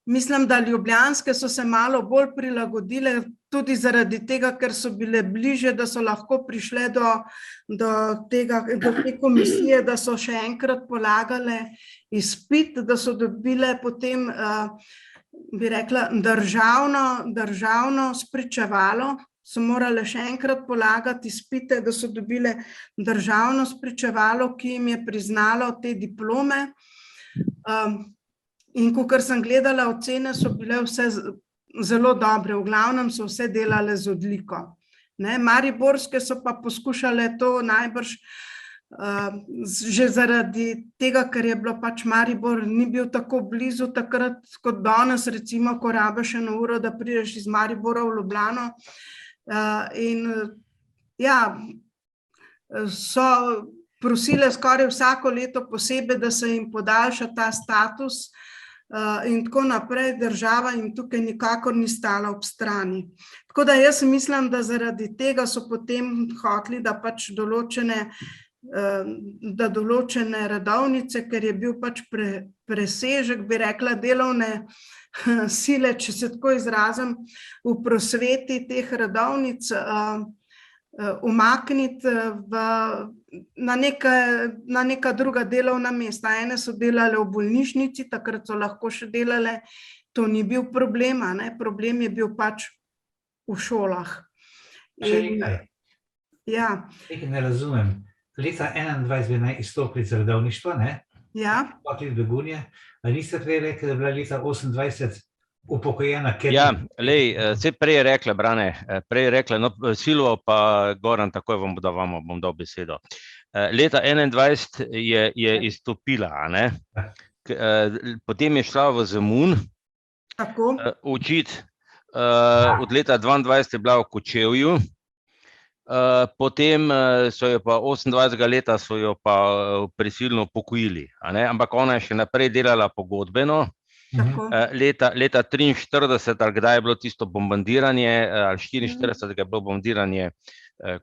Mislim, da ljubljanske so se malo bolj prilagodile, tudi zaradi tega, ker so bile bliže, da so lahko prišle do te komisije, da so še enkrat polagale izpit, da so dobile potem, bi rekla, državno spričevalo, so morale še enkrat polagati izpite, da so dobile državno spričevalo, ki jim je priznalo te diplome. In kakor sem gledala ocene, so bile vse zelo dobre, v glavnem so vse delale z odliko. Mariborske so pa poskušale to najbrž že zaradi tega, ker je bilo pač Maribor ni bil tako blizu takrat kot danes, recimo, ko rabiš eno uro, da prideš iz Maribora v Ljubljano. In ja, so prosile skoraj vsako leto posebej, da se jim podaljša ta status in tako naprej, država jim tukaj nikakor ni stala ob strani. Tako da jaz mislim, da zaradi tega so potem hoteli, da pač določene redovnice, ker je bil pač presežek, bi rekla, delovne sile, če se tako izrazim, v prosveti teh redovnic umakniti na neka druga delovna mesta. Ene so delale v bolnišnici, takrat so lahko še delale, to ni bil problem, ne? Problem je bil pač v šolah. Ja. Nekaj ne razumem. Leta 21 bi naj izstopili z redovništva, ne? Ja. Potem begunje. A niste prej rekli, da je bila leta 28 upokojena? Ja, se prej je rekla, Brane, no, Silvo pa Goran, takoj vam bom dal besedo. Leta 21 je izstopila, ne? Potem je šla v Zemun učiti, od leta 22 je bila v Kočevju, potem so jo pa 28. leta so jo pa prisilno upokojili, ampak ona je še naprej delala pogodbeno. Leta 43, ali kdaj je bilo tisto bombardiranje, ali 44 je bilo bombardiranje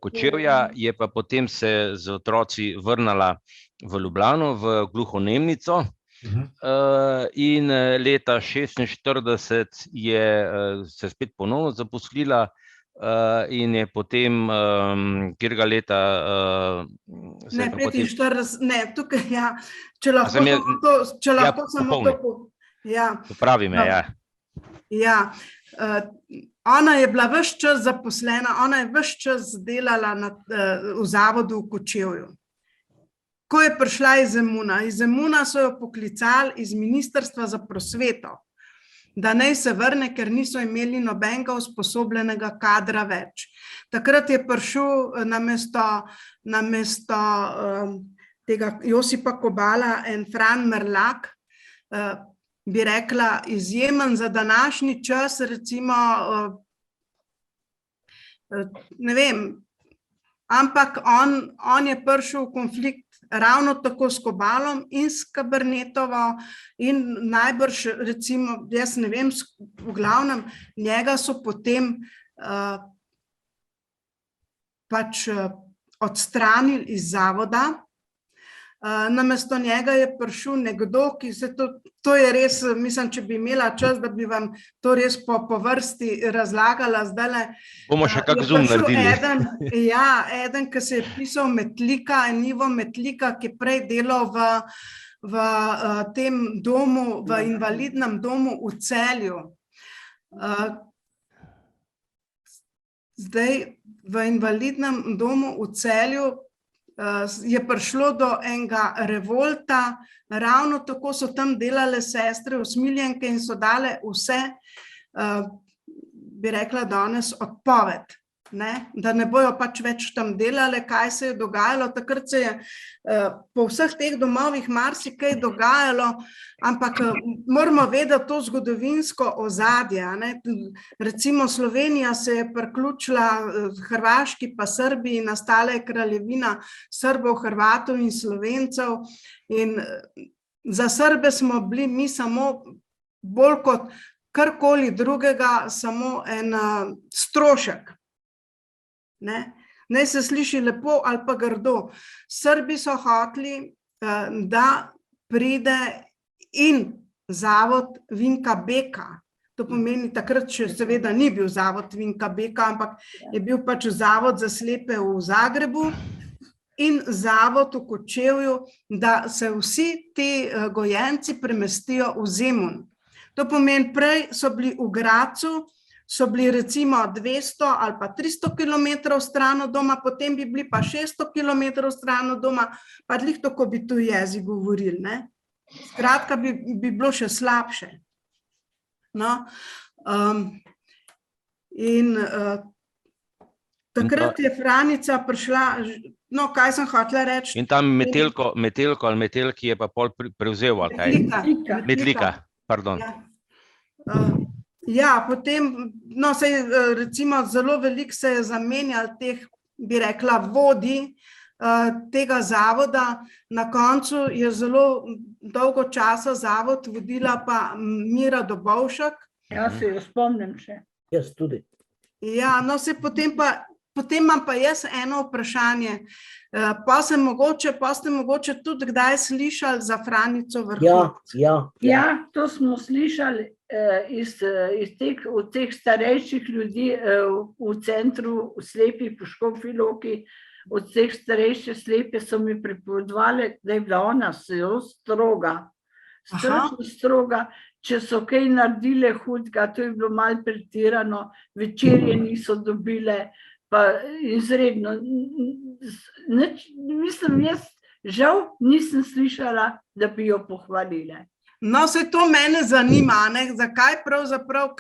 Kočevja, je pa potem se z otroci vrnila v Ljubljano, v gluhonemnico, in leta 46 je se spet ponovno zaposlila in je potem, kjerga leta... Ne, 45, ne, tukaj, ja, če lahko samo to... Popravi me, ja. Ja, ona je bila ves čas zaposlena, ona je ves čas delala v zavodu v Kočevju. Ko je prišla iz Zemuna so jo poklicali iz Ministrstva za prosveto, da naj se vrne, ker niso imeli nobenega usposobljenega kadra več. Takrat je prišel namesto tega Josipa Kobala en Fran Merlak, bi rekla, izjemen za današnji čas, recimo, ne vem, ampak on je prišel v konflikt ravno tako s Kobalom in s Kabernetovo in najbrž, recimo, jaz ne vem, v glavnem, njega so potem pač odstranili iz zavoda. Namesto njega je prišel nekdo, ki se to je res, mislim, če bi imela čas, da bi vam to res po vrsti razlagala zdajle. Bomo še kak zoom naredili. Eden, ki se je pisal Metlika, Ivo Metlika, ki je prej delal v tem domu, v invalidnem domu v Celju. Zdaj, v invalidnem domu v Celju je prišlo do enega revolta, ravno tako so tam delale sestre usmiljenke in so dale vse, bi rekla danes, odpoved, da ne bojo pač več tam delale, kaj se je dogajalo. Takrat se je po vseh teh domovih marsikaj dogajalo, ampak moramo vedeti to zgodovinsko ozadje. Recimo Slovenija se je priključila Hrvaški pa Srbiji, nastala je kraljevina Srbov, Hrvatov in Slovencev in za Srbe smo bili mi samo bolj kot karkoli drugega, samo en strošek. Naj se sliši lepo ali pa grdo. Srbi so hoteli, da pride in zavod Vinka Beka. To pomeni, takrat še seveda ni bil zavod Vinka Beka, ampak je bil pač zavod za slepe v Zagrebu in zavod v Kočevju, da se vsi ti gojenci premestijo v Zemun. To pomeni, prej so bili v Gracu, so bili recimo 200 ali pa 300 kilometrov stran od doma, potem bi bili pa 600 kilometrov stran od doma, pa glih tako bi tu jezik govorili. Skratka, bi bilo še slabše. In takrat je Franica prišla, kaj sem hotela reči? In tam Metelko ali Metelki je pa pol prevzel, ali kaj? Metlika, pardon. Ja, potem, recimo zelo veliko se je zamenjal teh, bi rekla, vodij tega zavoda. Na koncu je zelo dolgo časa zavod vodila pa Mira Dobovšek. Ja, se jo spomnim še. Jaz tudi. Ja, potem imam pa jaz eno vprašanje. Pa ste mogoče tudi kdaj slišali za Franico Vrhovec? Ja, to smo slišali od teh starejših ljudi v centru slepih po Škofji Loki. Od teh starejše slepe so mi pripovedovali, da je bila ona zelo stroga strašno stroga, če so kaj naredile hudega, to je bilo malo pretirano, večerje niso dobile, pa izredno. Mislim, jaz žal nisem slišala, da bi jo pohvalile. No, se to mene zanima, ne? Zakaj pravzaprav,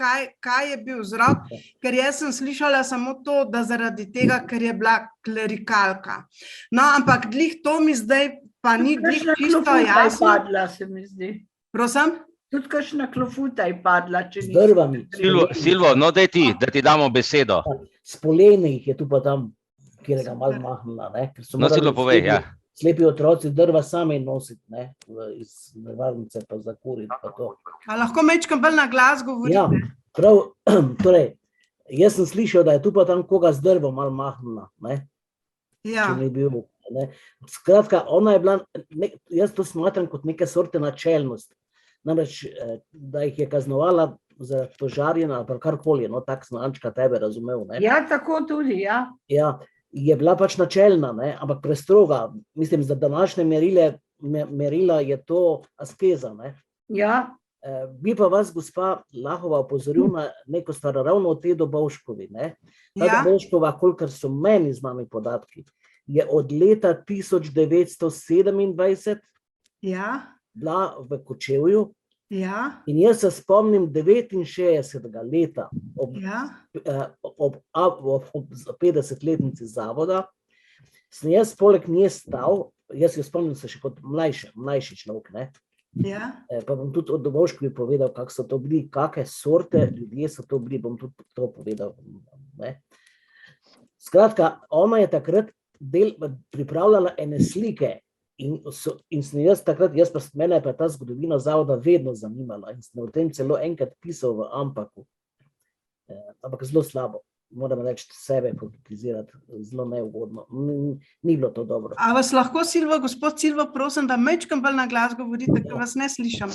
kaj je bil vzrok, ker jaz sem slišala samo to, da zaradi tega, ker je bila klerikalka. No, ampak glih to mi zdaj pa ni glih čisto jasno. Padla, se mi zdi. Prosim? Tudi kakšna klofuta je padla. Z drvami. Silvo, no daj ti, da ti damo besedo. S poleni jih je tu pa tam, kjer ga malo mahnila. No, Silvo, povej, ja. Slepi otroci drva sami nositi, ne, iz nevarnice pa zakuriti pa to. A lahko mečkam bolj na glas govorite? Ja, prav, torej, jaz sem slišal, da je tu pa tam koga z drvom malo mahnila, ne, Ja. če ni bil, ne. Skratka, ona je bila, jaz to smatram kot neke sorte načelnost, namreč, da jih je kaznovala za požarjena, ali karkoli, no, tak sem Ančka tebe razumel, ne. Ja, tako tudi, ja. Ja, je bila pač načelna, ne, ampak prestroga, mislim, za današnje merila je to askeza, ne. Ja, Bi pa vas, gospa Lahova, opozoril na neko stvar, ravno o tej Dobovškovi, ne. Ta Ja. Dobovškova, kolikor so meni znani podatki, je od leta 1927 Ja. bila v Kočevju Ja. in jaz se spomnim 69. leta ob 50-letnici zavoda, sem jaz poleg nje stal, jaz jo spomnim se še kot mlajši človek, ne. Ja. Pa bom tudi o Dobovškovi povedal, kako so to bili, kakšne sorte ljudje so to bili, bom tudi to povedal, ne. Skratka, ona je takrat pripravljala ene slike in sem jaz takrat, mene je pa ta zgodovina zavoda vedno zanimala in sem o tem celo enkrat pisal v Ampaku, ampak zelo slabo, moram reči, sebe kritizirati, zelo neugodno, ni bilo to dobro. A vas lahko, gospod Silvo, prosim, da mečkam bolj na glas govorite, ker vas ne slišam.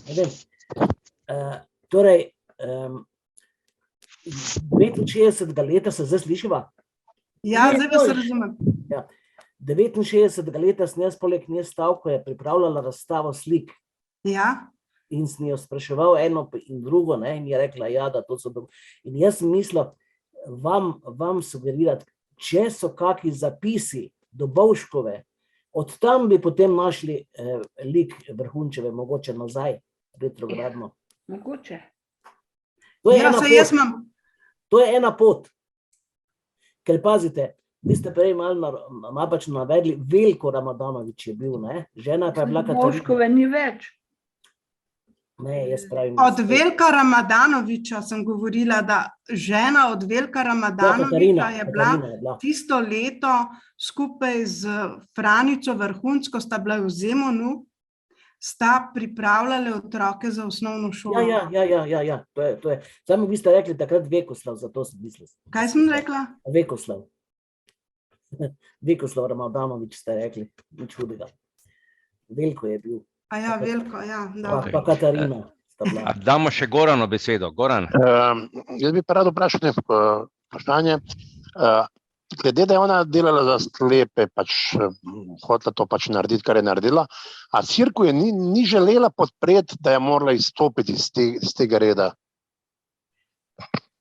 Ne vem, torej, 69. leta se zdaj slišiva? Ja, zdaj vas razumem. 69. leta sem jaz poleg nje stal, ko je pripravljala razstavo slik Ja. in sem jo spraševal eno in drugo, ne, in je rekla, ja, da to so dobro. In jaz sem mislil, vam sugerirati, če so kakšni zapisi Dobovškove, od tam bi potem našli lik Vrhunčeve, mogoče nazaj, retrogradno. mogoče. To je Ja, ena saj pot. jaz imam. To je ena pot. Ker pazite, vi ste prej malo napačno navedli, Veljko Ramadanović je bil, ne? Žena pa je bila Katarina. Dobovškove ni več. Ne, jaz pravim. Od Veljka Ramadanovića sem govorila, da žena od Veljka Ramadanovića je bila tisto leto skupaj z Franico Vrhunsko, sta bila v Zemonu, sta pripravljali otroke za osnovno šolo. Ja, to je. Samo vi ste rekli takrat Vekoslav, zato sem mislil. Kaj sem rekla? Vekoslav. Vekoslav Ramadanović ste rekli, nič hudega. Veljko je bil. A ja, Veljko, ja. Pa Katarina sta bila. Damo še Goranu besedo. Goran. Jaz bi pa rad vprašal neko vprašanje. Glede, da je ona delala za sklepe, hotela to narediti, kar je naredila, a Cirku je ni želela podpreti, da je morala izstopiti iz tega reda?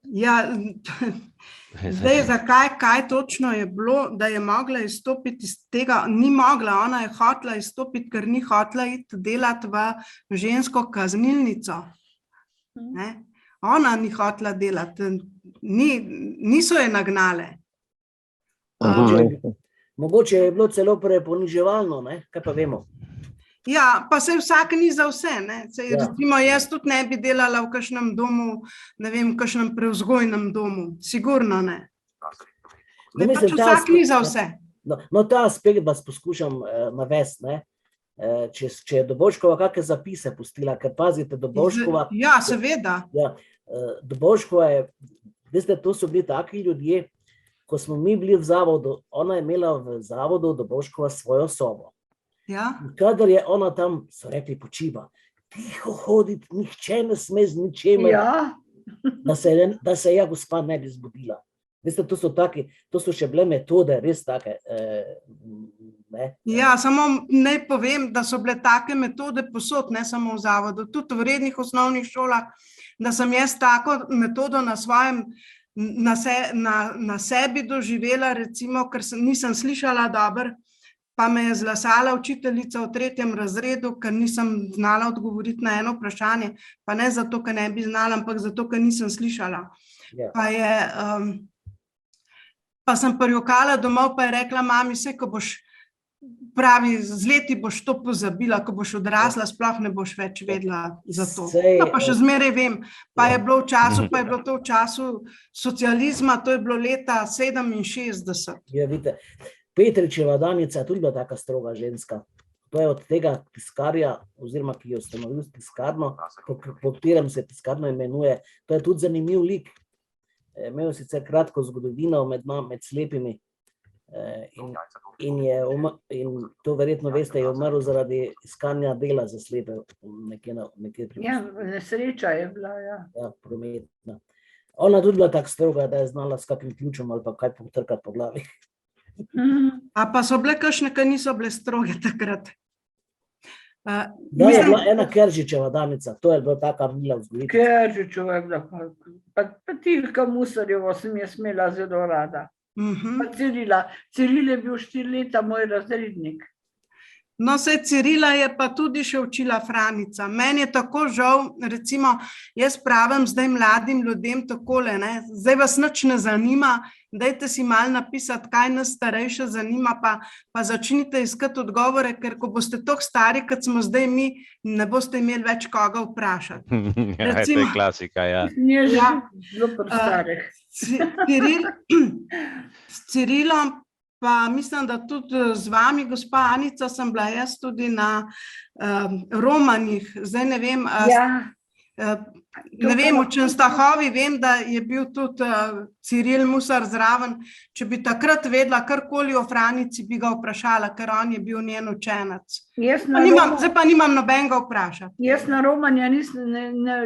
Ja, zdaj, kaj točno je bilo, da je mogla izstopiti iz tega? Ni mogla, ona je hotela izstopiti, ker ni hotela iti delati v žensko kaznilnico. Ne? Ona ni hotela delati, niso je nagnale. Mogoče je bilo celo preponiževalno, ne? Kaj pa vemo? Ja, pa se vsak ni za vse, ne? Recimo, jaz tudi ne bi delala v kakšnem domu, ne vem, v kakšnem prevzgojnem domu, sigurno ne. Pač vsak ni za vse. No, ta aspekt vas poskušam navesti, ne? Če je Dobovškova kakšne zapise pustila, ker pazite, Dobovškova... Ja, seveda. Ja, Dobovškova je, veste, to so bili taki ljudje, ko smo mi bili v zavodu, ona je imela v zavodu Dobovškova svojo sobo. Ja. Kadar je ona tam, so rekli, počiva, tiho hoditi, nihče ne sme z ničemer, da se ja gospa ne bi zbudila. Veste, to so še bile metode, res take, Ne? Ja, samo naj povem, da so bile take metode posod, ne samo v zavodu, tudi v rednih osnovnih šolah, da sem jaz tako metodo na sebi doživela, recimo, ker nisem slišala dobro, pa me je zlasala učiteljica v 3. razredu, ker nisem znala odgovoriti na eno vprašanje, pa ne zato, ker ne bi znala, ampak zato, ker nisem slišala. Ja. Pa sem prjokala domov, pa je rekla, mami, saj, ko boš pravi, z leti boš to pozabila, ko boš odrasla, sploh ne boš več vedela za to. Pa še zmeraj vem, pa je bilo to v času socializma, to je bilo leta 67. Ja, vidite, Petričeva Danica je tudi bila taka stroga ženska. To je od tega tiskarja, oziroma ki je ustanovil tiskarno, po katerem se tiskarno imenuje, to je tudi zanimiv lik. Imel sicer kratko zgodovino med slepimi in to verjetno veste, je umrl zaradi iskanja dela za slepe. Ja, nesreča je bila, ja. Ja, prometna. Ona tudi bila tako stroga, da je znala s kakim ključem ali pa kaj potrkati po glavi. A pa so bile kakšne, ki niso bile stroge takrat? Da je bila ena Keržičeva Danica, to je bila taka mila vzgojitev. Keržičeva je bila, pa Tilka Musarjevo sem je smela zelo rada. Pa Ciril je bil 4 leta moj razrednik. No, saj Cirila je pa tudi še učila Franica. Meni je tako žal, recimo, jaz pravim zdaj mladim ljudem takole, ne, zdaj vas nič ne zanima, dajte si malo napisati, kaj nas starejše zanima, pa začnite iskati odgovore, ker ko boste toliko stari, kot smo zdaj mi, ne boste imeli več koga vprašati. Ja, to je klasika, ja. Nije že zelo prestarih. S Cirilom, pa mislim, da tudi z vami, gospa Anica, sem bila jaz tudi na romanjih. Zdaj ne vem, ne vem, v Čenstahovi vem, da je bil tudi Ciril Musar zraven. Če bi takrat vedela karkoli o Franici, bi ga vprašala, ker on je bil njen učenec. Zdaj pa nimam nobenega vprašati. Jaz na romanja nisem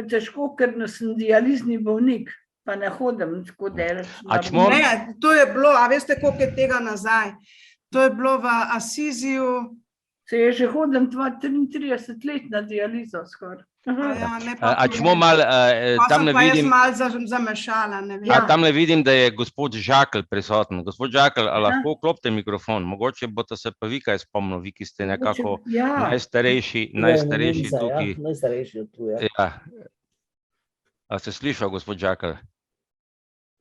težko, ker sem dializni bolnik. Pa ne hodim, tako da Ne, to je bilo, a veste, koliko je tega nazaj? To je bilo v Asiziju. Se je že hodim 33 let na dializo skoraj. A čemo malo, tam ne vidim... Pa sem pa jaz malo zamešala, ne vem. A tam ne vidim, da je gospod Žakelj prisoten. Gospod Žakelj, a lahko klopite mikrofon? Mogoče boste se pa vi kaj spomnili, vi, ki ste nekako najstarejši tukaj. Najstarejši tu, ja. Ja. A ste slišal, gospod Žakelj?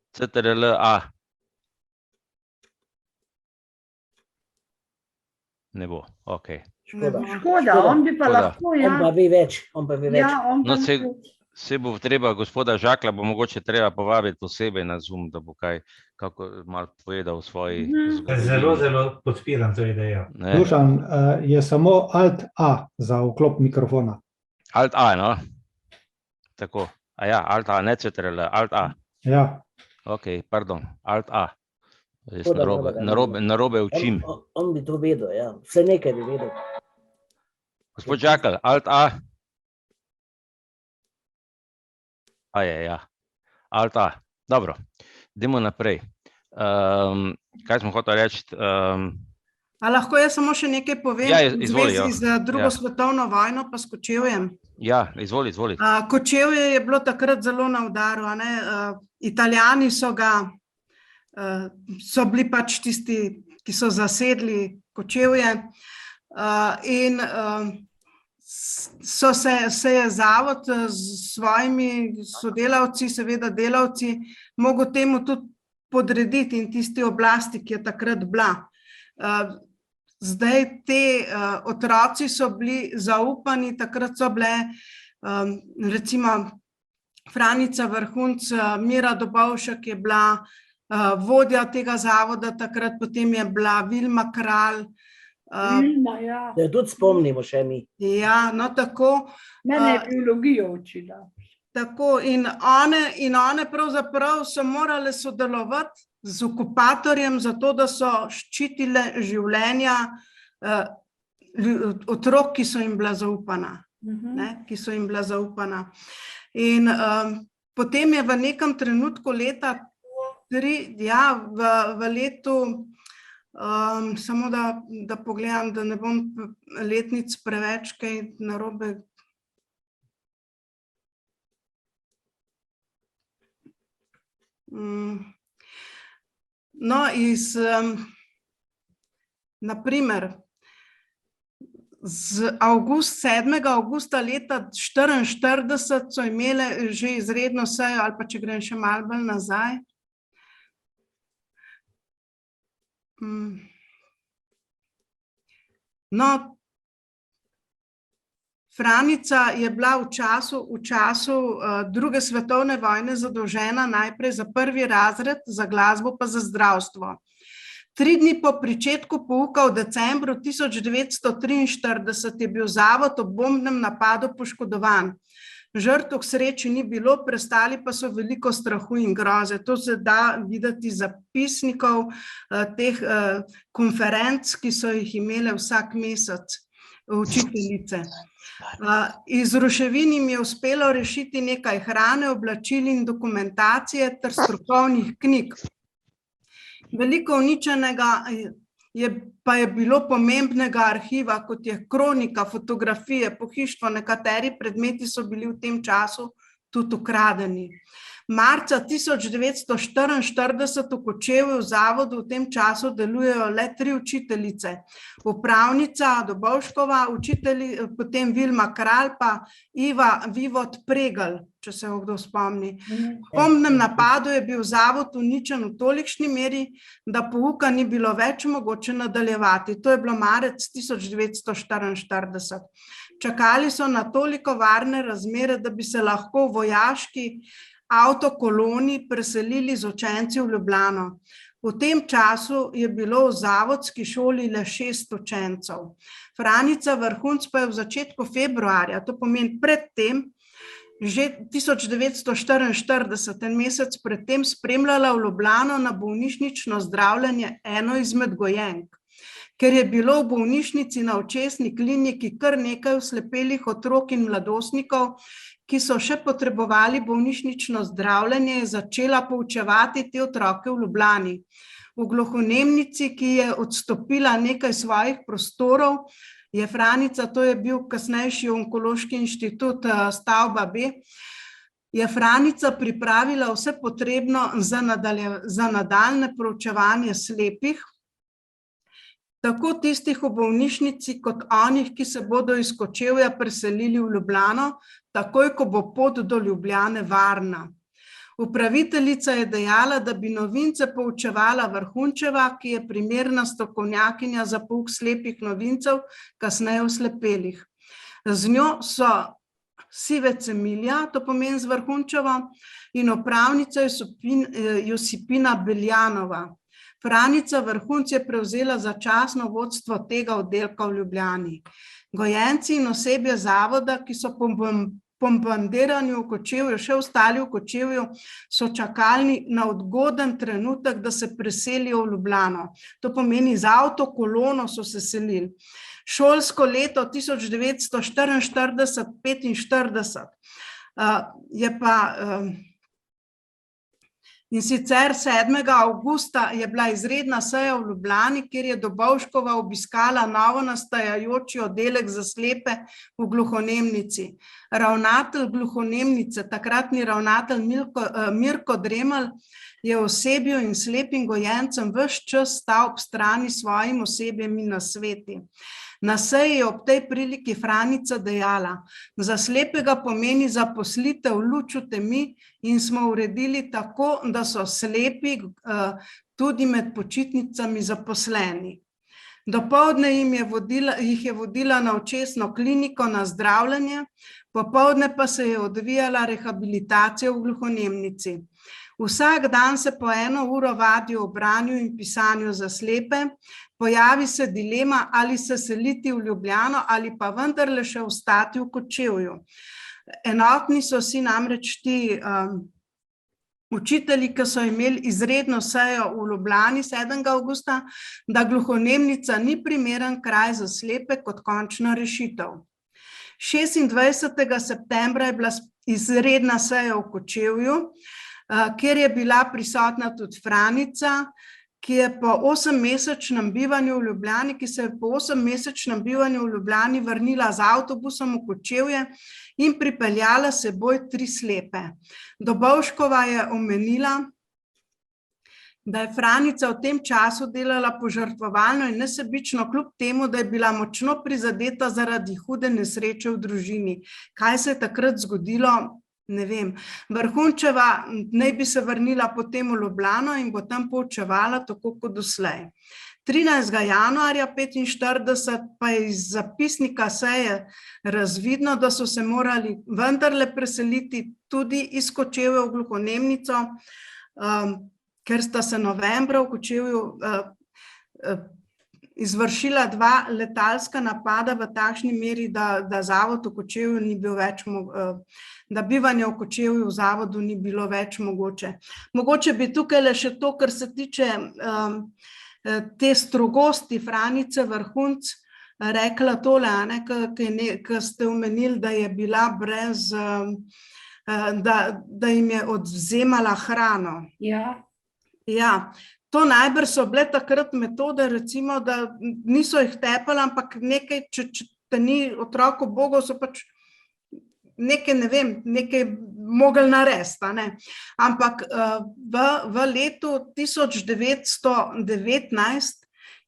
CTRL-A. Ne bo, okej. Škoda, on bi pa lahko, ja. On pa ve več. No, se bo treba gospoda Žaklja, bo mogoče treba povabiti posebej na Zoom, da bo kaj malo povedal v svoji zgodovini. Zelo, zelo podpiram to idejo. Dušan, je samo Alt-A za vklop mikrofona. Alt-A, no? Tako. A ja, Alt-A, ne CTRL, Alt-A. Ja. Ok, pardon, Alt-A. Narobe učim. On bi to vedel, ja. Vse nekaj bi vedel. Gospod Žakelj, Alt-A. A je, ja. Alt-A. Dobro, idemo naprej. Kaj smo hoteli reči? A lahko jaz samo še nekaj povem v zvezi z drugo svetovno vojno pa s Kočevjem? Ja, izvoli. Kočevje je bilo takrat zelo na udaru. Italijani so bili pač tisti, ki so zasedli Kočevje in se je zavod s svojimi sodelavci, seveda delavci, mogel temu tudi podrediti in tisti oblasti, ki je takrat bila. Zdaj te otroci so bili zaupani, takrat so bile recimo Franica Vrhunc, Mira Dobovšek je bila vodja tega zavoda, takrat potem je bila Vilma Kralj. Vilma, ja. Da jo tudi spomnimo še mi. Ja, no tako. Mene je biologijo učila. Tako, in one pravzaprav so morale sodelovati z okupatorjem, zato da so ščitile življenja otrok, ki so jim bila zaupana. In potem je v nekem trenutku leta v letu Samo da pogledam, da ne bom letnic preveč kaj narobe. No, naprimer, 7. avgusta leta 1944 so imele že izredno sejo, ali pa če grem še malo bolj nazaj. No, Franica je bila v času druge svetovne vojne zadolžena najprej za prvi razred, za glasbo pa za zdravstvo. 3 dni po pričetku pouka v decembru 1943 je bil zavod ob bombnem napadu poškodovan. Žrtev k sreči ni bilo, prestali pa so veliko strahu in groze. To se da videti iz zapisnikov teh konferenc, ki so jih imele vsak mesec učiteljice. Iz ruševin jim je uspelo rešiti nekaj hrane, oblačil in dokumentacije ter strokovnih knjig. Veliko uničenega pa je bilo pomembnega arhiva, kot je kronika, fotografije, pohištvo, nekateri predmeti so bili v tem času tudi ukradeni. Marca 1944 v Kočevju v zavodu v tem času delujejo le 3 učiteljice. Upravnica Dobovškova, potem Vilma Kralj pa Iva Vivot Pregl, če se kdo spomni. V bombnem napadu je bil zavod uničen v tolikšni meri, da pouka ni bilo več mogoče nadaljevati. To je bilo marec 1944. Čakali so na toliko varne razmere, da bi se lahko v vojaški avtokoloni preselili z učenci v Ljubljano. V tem času je bilo v zavodski šoli le 6 učencev. Franica Vrhunc pa je v začetku februarja, to pomeni predtem, že 1944, en mesec predtem, spremljala v Ljubljano na bolnišnično zdravljenje eno izmed gojenk. Ker je bilo v bolnišnici na očesni kliniki kar nekaj oslepelih otrok in mladostnikov, ki so še potrebovali bolnišnično zdravljenje, je začela poučevati te otroke v Ljubljani. V gluhonemnici, ki je odstopila nekaj svojih prostorov, je Franica, to je bil kasnejši onkološki inštitut stavba B, je Franica pripravila vse potrebno za nadaljnje proučevanje slepih, tako tistih v bolnišnici, kot onih, ki se bodo iz Kočevja preselili v Ljubljano, takoj, ko bo pot do Ljubljane varna. Upraviteljica je dejala, da bi novince poučevala Vrhunčeva, ki je primerna strokovnjakinja za pouk slepih novincev, kasneje oslepelih. Z njo so Sivec Emilija, to pomeni z Vrhunčevo, in upravnica Josipina Beljanova. Franica Vrhunc je prevzela začasno vodstvo tega oddelka v Ljubljani. Gojenci in osebje zavoda, ki so po bombardiranju v Kočevju, še ostali v Kočevju, so čakali na ugoden trenutek, da se preselijo v Ljubljano. To pomeni, z avtokolono so se selili. Šolsko leto 1944-45 je pa... In sicer 7. avgusta je bila izredna seja v Ljubljani, kjer je Dobovškova obiskala novo nastajajoči oddelek za slepe v gluhonemnici. Ravnatelj gluhonemnice, takratni ravnatelj Mirko Dremelj, je osebju in slepim gojencem ves čas stal ob strani svojim osebjem in nasveti. Na seji je ob tej priliki Franica dejala: za slepega pomeni zaposlitev luč v temi in smo uredili tako, da so slepi tudi med počitnicami zaposleni. Dopoldne jih je vodila na očesno kliniko na zdravljenje, popoldne pa se je odvijala rehabilitacija v gluhonemnici. Vsak dan se po 1 uro vadi o branju in pisanju za slepe, pojavi se dilema, ali se seliti v Ljubljano ali pa vendarle še ostati v Kočevju. Enotni so si namreč ti učitelji, ki so imeli izredno sejo v Ljubljani 7. avgusta, da gluhonemnica ni primeren kraj za slepe kot končna rešitev. 26. septembra je bila izredna seja v Kočevju, kjer je bila prisotna tudi Franica, ki je po 8-mesečnem bivanju v Ljubljani, ki se je po 8-mesečnem bivanju v Ljubljani vrnila z avtobusom v Kočevje in pripeljala s seboj 3 slepe. Dobovškova je omenila, da je Franica v tem času delala požrtvovalno in nesebično, kljub temu, da je bila močno prizadeta zaradi hude nesreče v družini. Kaj se je takrat zgodilo? Ne vem. Vrhunčeva naj bi se vrnila potem v Ljubljano in bo tam poučevala tako kot doslej. 13. januarja 1945 pa je iz zapisnika seje razvidno, da so se morali vendarle preseliti tudi iz Kočevja v Gluhonemnico, ker sta se novembra v Kočevju izvršila 2 letalska napada v takšni meri, da zavod v Kočevju ni bil več, da bivanje v Kočevju v zavodu ni bilo več mogoče. Mogoče bi tukaj le še to, kar se tiče te strogosti Franice Vrhunc, rekla tole, ko ste omenili, da je bila brez, da jim je odvzemala hrano. Ja, to najbrž so bile takrat metode, recimo, da niso jih tepali, ampak nekaj, če te ni otrok ubogel, so pač nekaj, ne vem, nekaj mogli narediti, ne. Ampak v letu 1919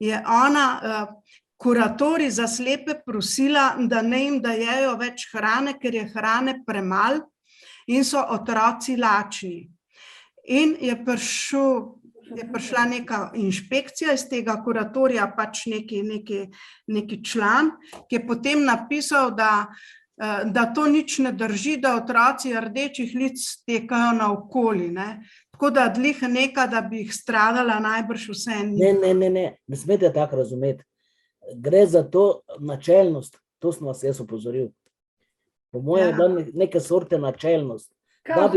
je ona kuratorij za slepe prosila, da ne jim dajejo več hrane, ker je hrane premalo in so otroci lačni. In je prišla neka inšpekcija iz tega kuratorija, pač neki član, ki je potem napisal, da to nič ne drži, da otroci rdečih lic tekajo naokoli, ne. Tako da dlih neka, da bi jih stradala najbrž vse. Ne smete tako razumeti. Gre za to načelnost, to sem vas jaz opozoril. Po mojem je bila neke sorte načelnost. Da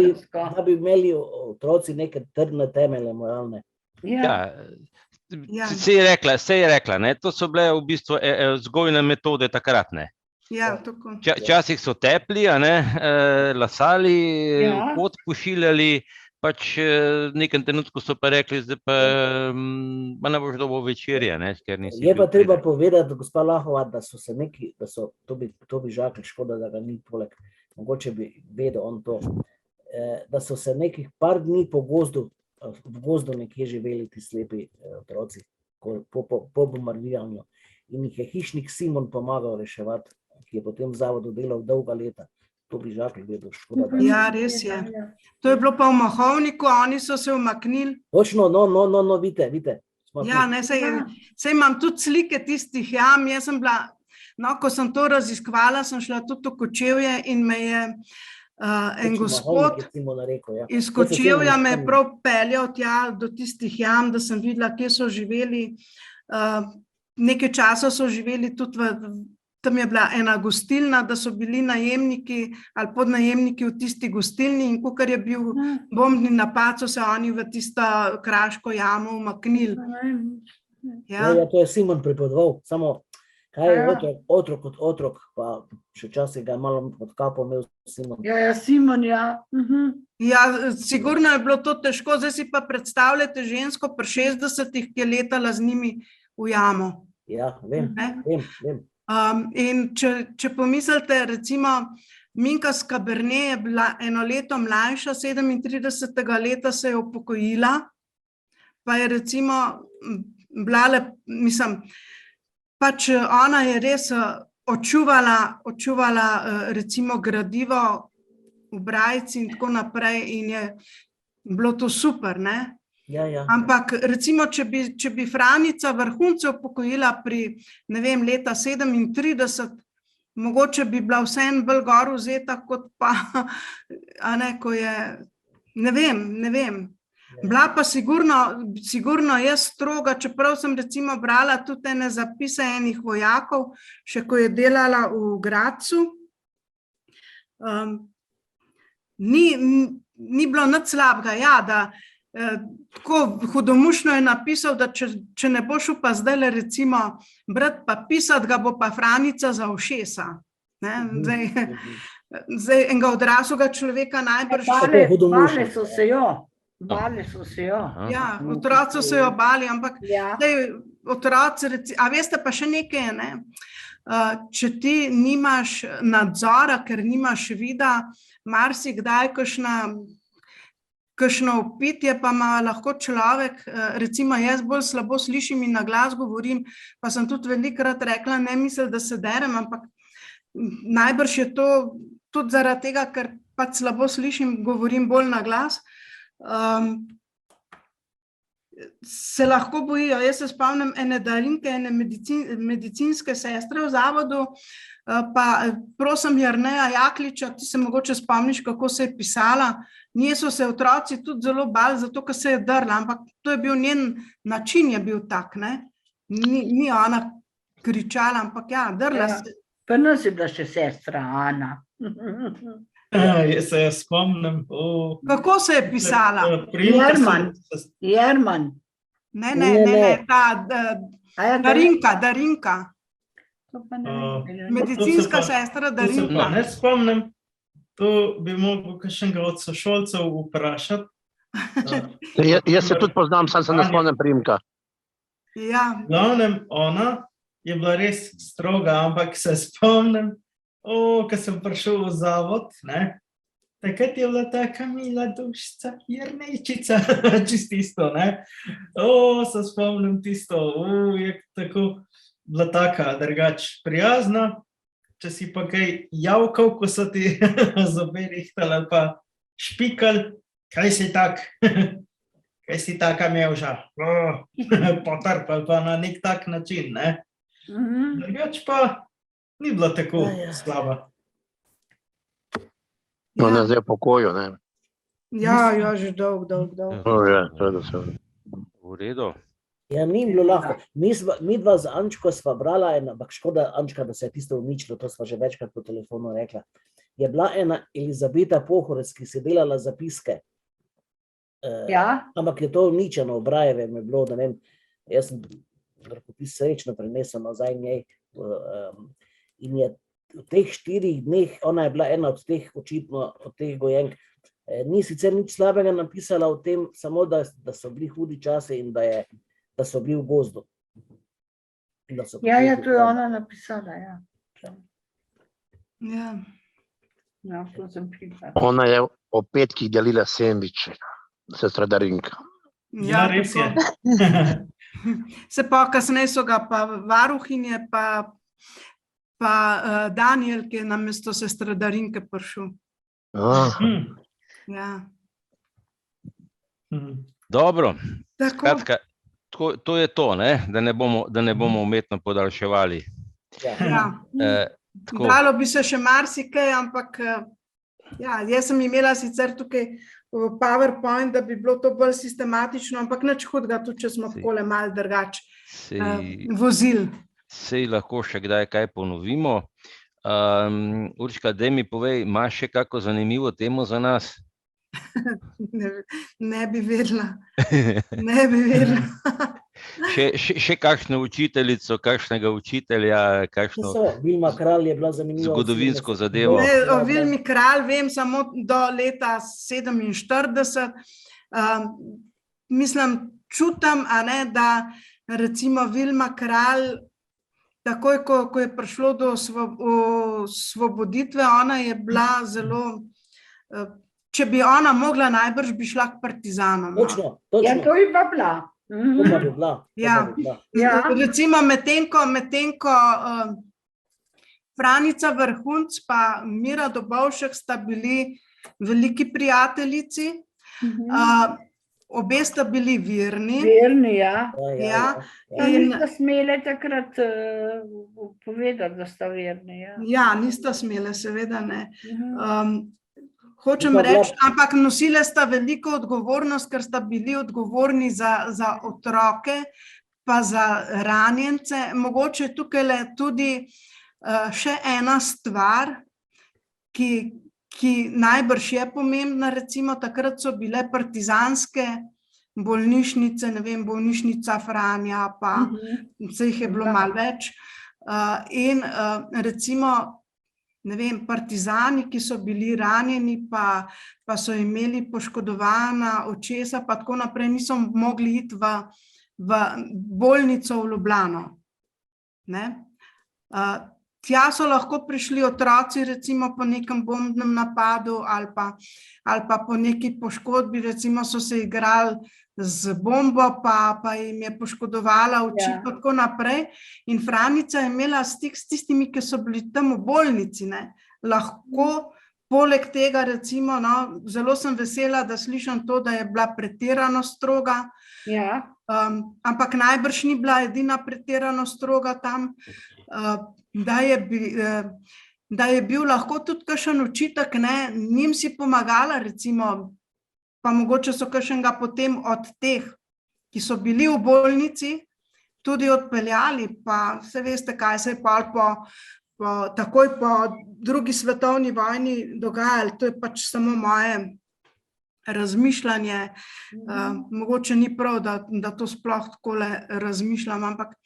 bi imeli otroci neke trdne temelje moralne. Se je rekla, ne? To so bile v bistvu vzgojne metode takrat, ne? Ja, tako. Včasih so tepli, lasali, pot pošiljali, pač v nekem trenutku so pa rekli, zdaj pa ne boš dobil večerja, ne? Je pa treba povedati, gospa Lahova, da so se neki, to bi Žakelj, škoda, da ga ni poleg, mogoče bi vedel on to, da so se nekih par dni v gozdu nekje živeli ti slepi otroci po bombardiranju in jih je hišnik Simon pomagal reševati, ki je potem v zavodu delal dolga leta. To bi Žakelj vedel, škoda. Ja, res je. To je bilo pa v Mahovniku, oni so se umaknili. Točno, vidite. Ja, ne, saj imam tudi slike tistih jam, jaz sem bila, no, ko sem to raziskvala, sem šla tudi v Kočevje in me je en gospod iz Kočevja me je prav peljal tja do tistih jam, da sem videla, kje so živeli. Nekaj časa so živeli tudi tam je bila ena gostilna, da so bili najemniki ali podnajemniki v tisti gostilni in kakor je bil bombni napad, so se oni v tisto kraško jamo umaknili. Ja, to je Simon pripovedoval, samo kaj je otrok kot otrok, pa še včasih ga je malo pod kapo imel Simon. Ja, Simon, ja. Ja, sigurno je bilo to težko, zdaj si pa predstavljate žensko pri 60-ih, ki je letala z njimi v jamo. Ja, vem. In če pomislite, recimo, Minka Skaberne je bila 1 leto mlajša, 37. leta se je upokojila, pa je recimo bila, pač ona je res očuvala recimo gradivo v Brajci in tako naprej in je bilo to super, ne? Ja. Ampak recimo, če bi Franica Vrhunce upokojila pri, ne vem, leta 37, mogoče bi bila vseeno bolj gor vzeta, kot pa, ko je, ne vem. Bila pa sigurno je stroga, čeprav sem recimo brala tudi ene zapise enih vojakov, še ko je delala v Gradcu. Ni bilo nič slabega, ja, da tako hudomušno je napisal, da če ne boš pa zdaj recimo brati pa pisati, ga bo pa Franica za ušesa. Zdaj enega odraslega človeka najbrž... Bale so se jo. Bali so se, jo. Ja, otroci so jo bali, ampak Ja. otroci, a veste pa še nekaj, ne? Če ti nimaš nadzora, ker nimaš vida, marsikdaj kakšno vpitje pa ima lahko človek, recimo jaz bolj slabo slišim in na glas govorim, pa sem tudi velikokrat rekla, ne mislim, da se derem, ampak najbrž je to tudi zaradi tega, ker pač slabo slišim, govorim bolj na glas. Se lahko bojijo. Jaz se spomnim ene Darinke, ene medicinske sestre v zavodu, pa prosim Jerneja Jakliča, ti se mogoče spomniš, kako se je pisala. Nje so se otroci tudi zelo bali, zato ker se je drla, ampak to je bil njen način, je bil tak, ne? Ni ona kričala, ampak ja, drla se. Pa nas je bila še sestra Ana. Jaz se spomnim. Kako se je pisala? Jerman. Ne, ta Darinka. Medicinska sestra Darinka. Ne spomnim, to bi mogel kakšnega od sošolcev vprašati. Jaz se tudi poznam, sam se ne spomnim priimka. Ja. V glavnem, ona je bila res stroga, ampak se spomnim, ko sem prišel v zavod, ne, takrat je bila taka mila dušica, Jernejčica, čist isto, ne. Se spomnim tisto, je tako bila taka drugač prijazna, če si pa kaj javkal, ko so ti zobe rihtali ali pa špikali, kaj si tak, kaj si taka mevža, potrpal pa na nek tak način, ne. Drugač pa ni bila tako slaba. No, ne zdaj v pokoju, ne. Ja, že dolg. V redu. Ja, ni bilo lahko. Mi dva z Ančko sva brala, ampak škoda, Ančka, da se je tisto uničilo, to sva že večkrat po telefonu rekla. Je bila ena Elizabeta Pohorec, ki si delala zapiske. Ampak je to uničeno, v Brajevem je bilo, da ne vem, jaz sem rokopis srečno prenesel nazaj njej in je v teh 4 dneh, ona je bila ena od teh, očitno od teh gojenk, ni sicer nič slabega napisala o tem, samo da so bili hudi časi in da so bili v gozdu. Ja, to je ona napisala, ja. Ja, to sem pripravila. Ona je o petkih delila sendviče, sestra Darinka. Ja, res je. Se pa kasneje so ga pa varuhinje, pa Daniel, ki je namesto sestre Darinke prišel. Ja. Dobro, skratka, to je to, ne? Da ne bomo umetno podaljševali. Dalo bi se še marsikaj, ampak jaz sem imela sicer tukaj PowerPoint, da bi bilo to bolj sistematično, ampak nič hudega, tudi če smo takole malo drugače vozili. Sej lahko še kdaj kaj ponovimo. Urška, daj mi povej, imaš še kako zanimivo temo za nas? Ne bi vedela. Še kakšno učiteljico, kakšnega učitelja, kakšno Vilma Kralj je bila zanimiva zgodovinsko zadevo. O Vilmi Kralj vem samo do leta 47. Mislim, čutim, da recimo Vilma Kralj, takoj, ko je prišlo do svoboditve, ona je bila zelo, če bi ona mogla, najbrž bi šla k partizanom. Točno. Ja, to je pa bila. Recimo medtem ko Franica Vrhunc pa Mira Dobovšek sta bili veliki prijateljici, obe sta bili verni. Verni, Nista smele takrat povedati, da sta verni. Ja, nista smele, seveda ne. Hočem reči, ampak nosile sta veliko odgovornost, ker sta bili odgovorni za otroke, pa za ranjence. Mogoče tukaj tudi še ena stvar, ki najbrž je pomembna, recimo takrat so bile partizanske bolnišnice, ne vem, bolnišnica Franja, pa se jih je bilo malo več. In recimo ne vem, partizani, ki so bili ranjeni, pa so imeli poškodovana očesa, pa tako naprej, niso mogli iti v bolnico v Ljubljano. Ne? Tja so lahko prišli otroci, recimo po nekem bombnem napadu ali pa po neki poškodbi, recimo so se igrali z bombo, pa jim je poškodovala oči, tako naprej. In Franica je imela stik s tistimi, ki so bili tam v bolnici, ne. Lahko, poleg tega, recimo, no, zelo sem vesela, da slišim to, da je bila pretirano stroga, ampak najbrž ni bila edina pretirano stroga tam, da je bil lahko tudi kakšen očitek, ne, njim si pomagala, recimo, pa mogoče so kakšnega potem od teh, ki so bili v bolnici, tudi odpeljali, pa se veste, kaj se je takoj po drugi svetovni vojni dogajalo, to je pač samo moje razmišljanje, mogoče ni prav, da to sploh takole razmišljam, ampak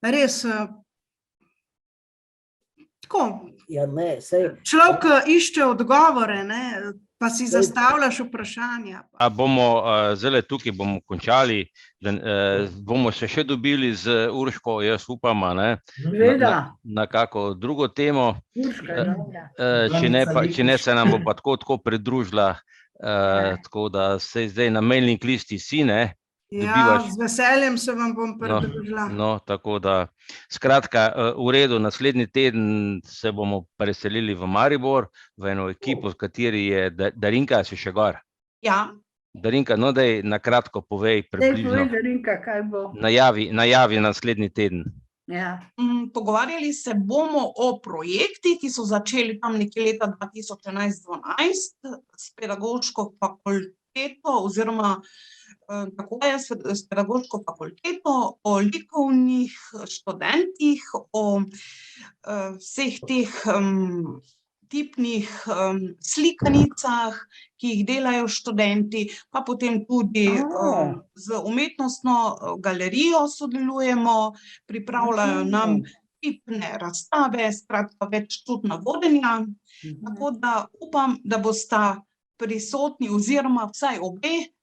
res, tako, človek išče odgovore, ne, pa si zastavljaš vprašanja. A bomo, zdaj tukaj bomo končali, bomo se še dobili z Urško, jaz upam, na kako drugo temo, če ne se nam bo pa tako pridružila, tako da se zdaj na mailing listi si, ne? Ja, z veseljem se vam bom pridružila. No, tako da, skratka, v redu, naslednji teden se bomo preselili v Maribor, v eno ekipo, v kateri je Darinka, si še gor? Ja. Darinka, no, daj na kratko povej približno. Povej, Darinka, kaj bo. Najavi naslednji teden. Ja. Pogovarjali se bomo o projektih, ki so začeli tam nekje leta 2011-2012 s pedagoško fakulteto oziroma tako je s pedagoško fakulteto, o likovnih študentih, o vseh teh tipnih slikanicah, ki jih delajo študenti, pa potem tudi z umetnostno galerijo sodelujemo, pripravljajo nam tipne razstave, skratka veččutna vodenja, tako da upam, da bosta prisotni oziroma vsaj obe,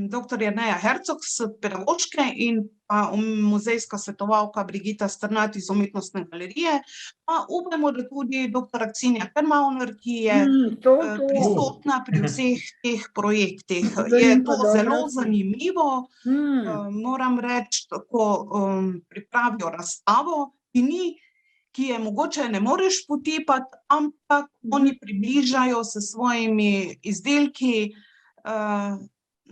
dr. Jerneja Hercog s pedagoške in pa muzejska svetovalka Brigita Strnad iz umetnostne galerije, pa upamo, da tudi dr. Aksinja Permauner, ki je prisotna pri vseh teh projektih. Je to zelo zanimivo, moram reči, ko pripravijo razstavo, ki je mogoče ne moreš potipati, ampak oni približajo s svojimi izdelki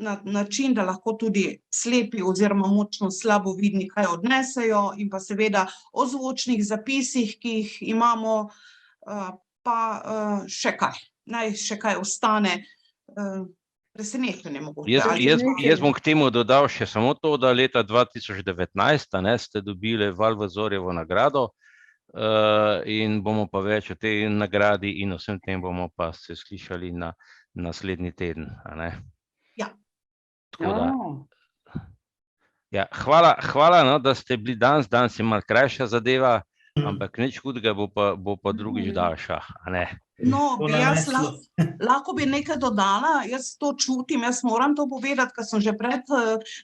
na način, da lahko tudi slepi oziroma močno slabovidni kaj odnesejo in pa seveda o zvočnih zapisih, ki jih imamo, pa še kaj. Naj še kaj ostane presenečenje mogoče. Jaz bom k temu dodal še samo to, da leta 2019 ste dobili Valvazorjevo nagrado in bomo pa več o tej nagradi in vsem tem bomo pa se slišali na naslednji teden, a ne? Hvala, da ste bili danes je malo krajša zadeva, ampak nič hudega bo pa drugič daljša, a ne? No, jaz lahko bi nekaj dodala, jaz to čutim, jaz moram to povedati, ker sem že pred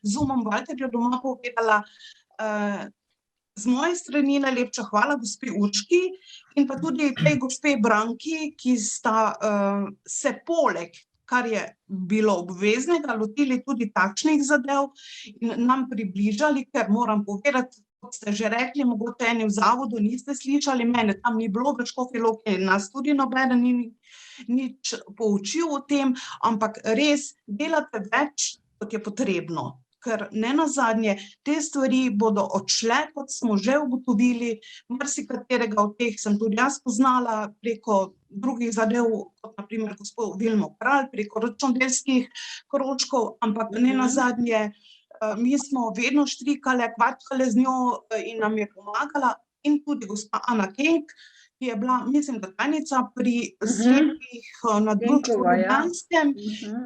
Zoomom Valterju doma povedala, z moje strani najlepša hvala gospe Urški in pa tudi tej gospe Branki, ki sta se poleg, kar je bilo obveznega, lotili tudi takšnih zadev in nam približali, ker moram povedati, kot ste že rekli, mogoče eni v zavodu niste slišali, mene tam ni bilo, v Škofji Loki nas tudi nobeden ni nič poučil o tem, ampak res delate več, kot je potrebno. Ker nenazadnje te stvari bodo odšle, kot smo že ugotovili, marsikaterega od teh sem tudi jaz poznala preko drugih zadev, kot na primer gospod Vilmo Kralj, preko ročnodelskih krožkov, ampak nenazadnje mi smo vedno štrikale, kvačkale z njo in nam je pomagala in tudi gospa Ana Kenk, ki je bila, mislim, da tajnica pri slepih na društvu v Ljubljanskem,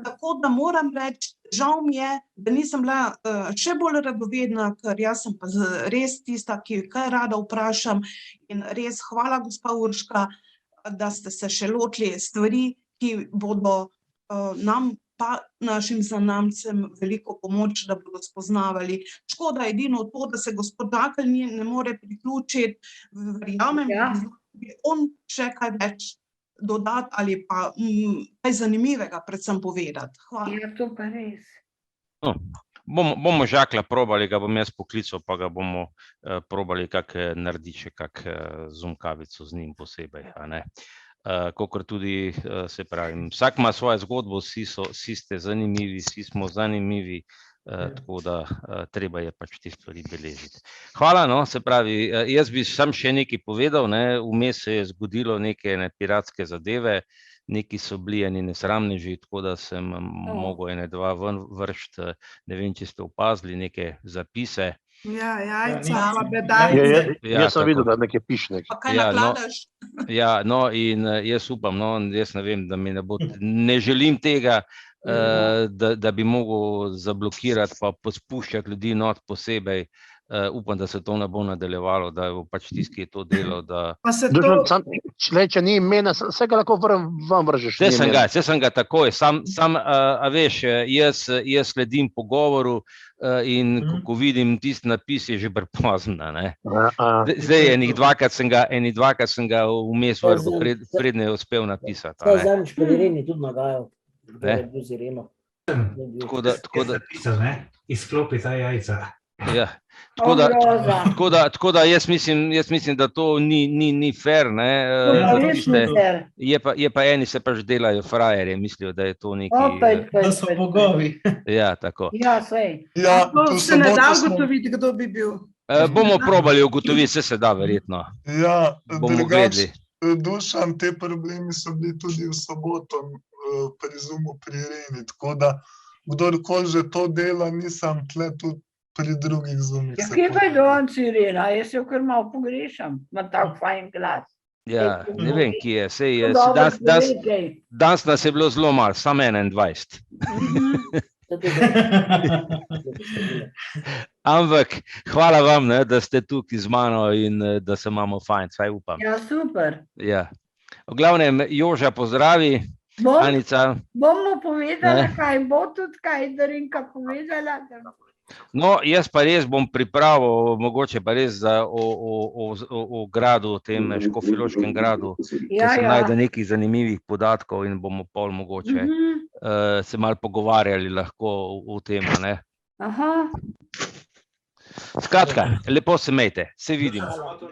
tako da moram reči, žal mi je, da nisem bila še bolj radovedna, ker jaz sem pa res tista, ki kaj rada vprašam in res hvala, gospa Urška, da ste se še lotili stvari, ki bodo nam pa našim zanamcem veliko pomoč, da bodo spoznavali. Škoda edino to, da se gospod Žakelj ne more priključiti, verjamem, da bi on še kaj več dodati ali pa kaj zanimivega predvsem povedati. Hvala. Ja, to pa res. No, bomo Žaklja probali, ga bom jaz poklical, pa ga bomo probali narediti še kak Zoom kavico z njim posebej, a ne. Kakor tudi, se pravim, vsak ima svojo zgodbo, vsi ste zanimivi, vsi smo zanimivi, tako da treba je pač te stvari beležiti. Hvala, no, se pravi, jaz bi sam še nekaj povedal, ne, vmes se je zgodilo neke piratske zadeve, neki so bili eni nesramneži, tako da sem mogel ene dva ven vršiti, ne vem, če ste opazili neke zapise. Ja, jajca, pa bedajce. Jaz sem videl, da nekaj piše. Pa kaj nakladaš? Ja, no, in jaz upam, no, jaz ne vem, da mi ne želim tega, da bi mogel zablokirati pa pospuščati ljudi not posebej. Upam, da se to ne bo nadaljevalo, da bo pač tisti, ki je to delal, da... Pa se to... Če ni imena, vse ga lahko vam vržeš. Vse sem ga takoj, sam, a veš, jaz sledim pogovoru in ko vidim tisti napis, je že prepozno, ne. Zdaj, enih dvakrat sem ga vmes vrgel, predne je uspel napisati. Zdaj zadnjič pri Ireni tudi nagajal, da je bil z Ireno. Tako da... Izklopi ta jajca. Ja, tako da jaz mislim, da to ni fair, ne. Je pa eni se pač delajo frajerje, mislijo, da je to neki... Da so bogovi. Ja, tako. Ja, sej. To se ne da ugotoviti, kdo bi bil. Bomo probali ugotoviti, se da verjetno. Ja, bomo gledali. Dušan, te problemi so bili tudi v soboto pri Zoomu pri Ireni, tako da kdorkoli že to dela, nisem tle tudi pri drugih Zoomih. Ja, kje pa je danes Irena? Jaz jo kar malo pogrešam, ima tak fajn glas. Ja, ne vem, kje je, sej je, danes nas je bilo zelo malo, samo 21. Ampak, hvala vam, ne, da ste tukaj z mano in da se imamo fajn, saj upam. Ja, super. Ja. V glavnem, Joža pozdravi, Anica. Bomo povedala, kaj bo tudi, kaj Darinka povedala. No, jaz pa res bom pripravil, mogoče pa res o gradu, o tem Škofjeloškem gradu, da se najde nekih zanimivih podatkov in bomo pol mogoče se malo pogovarjali lahko o tem, ne. Aha. Skratka, lepo se imejte, se vidimo.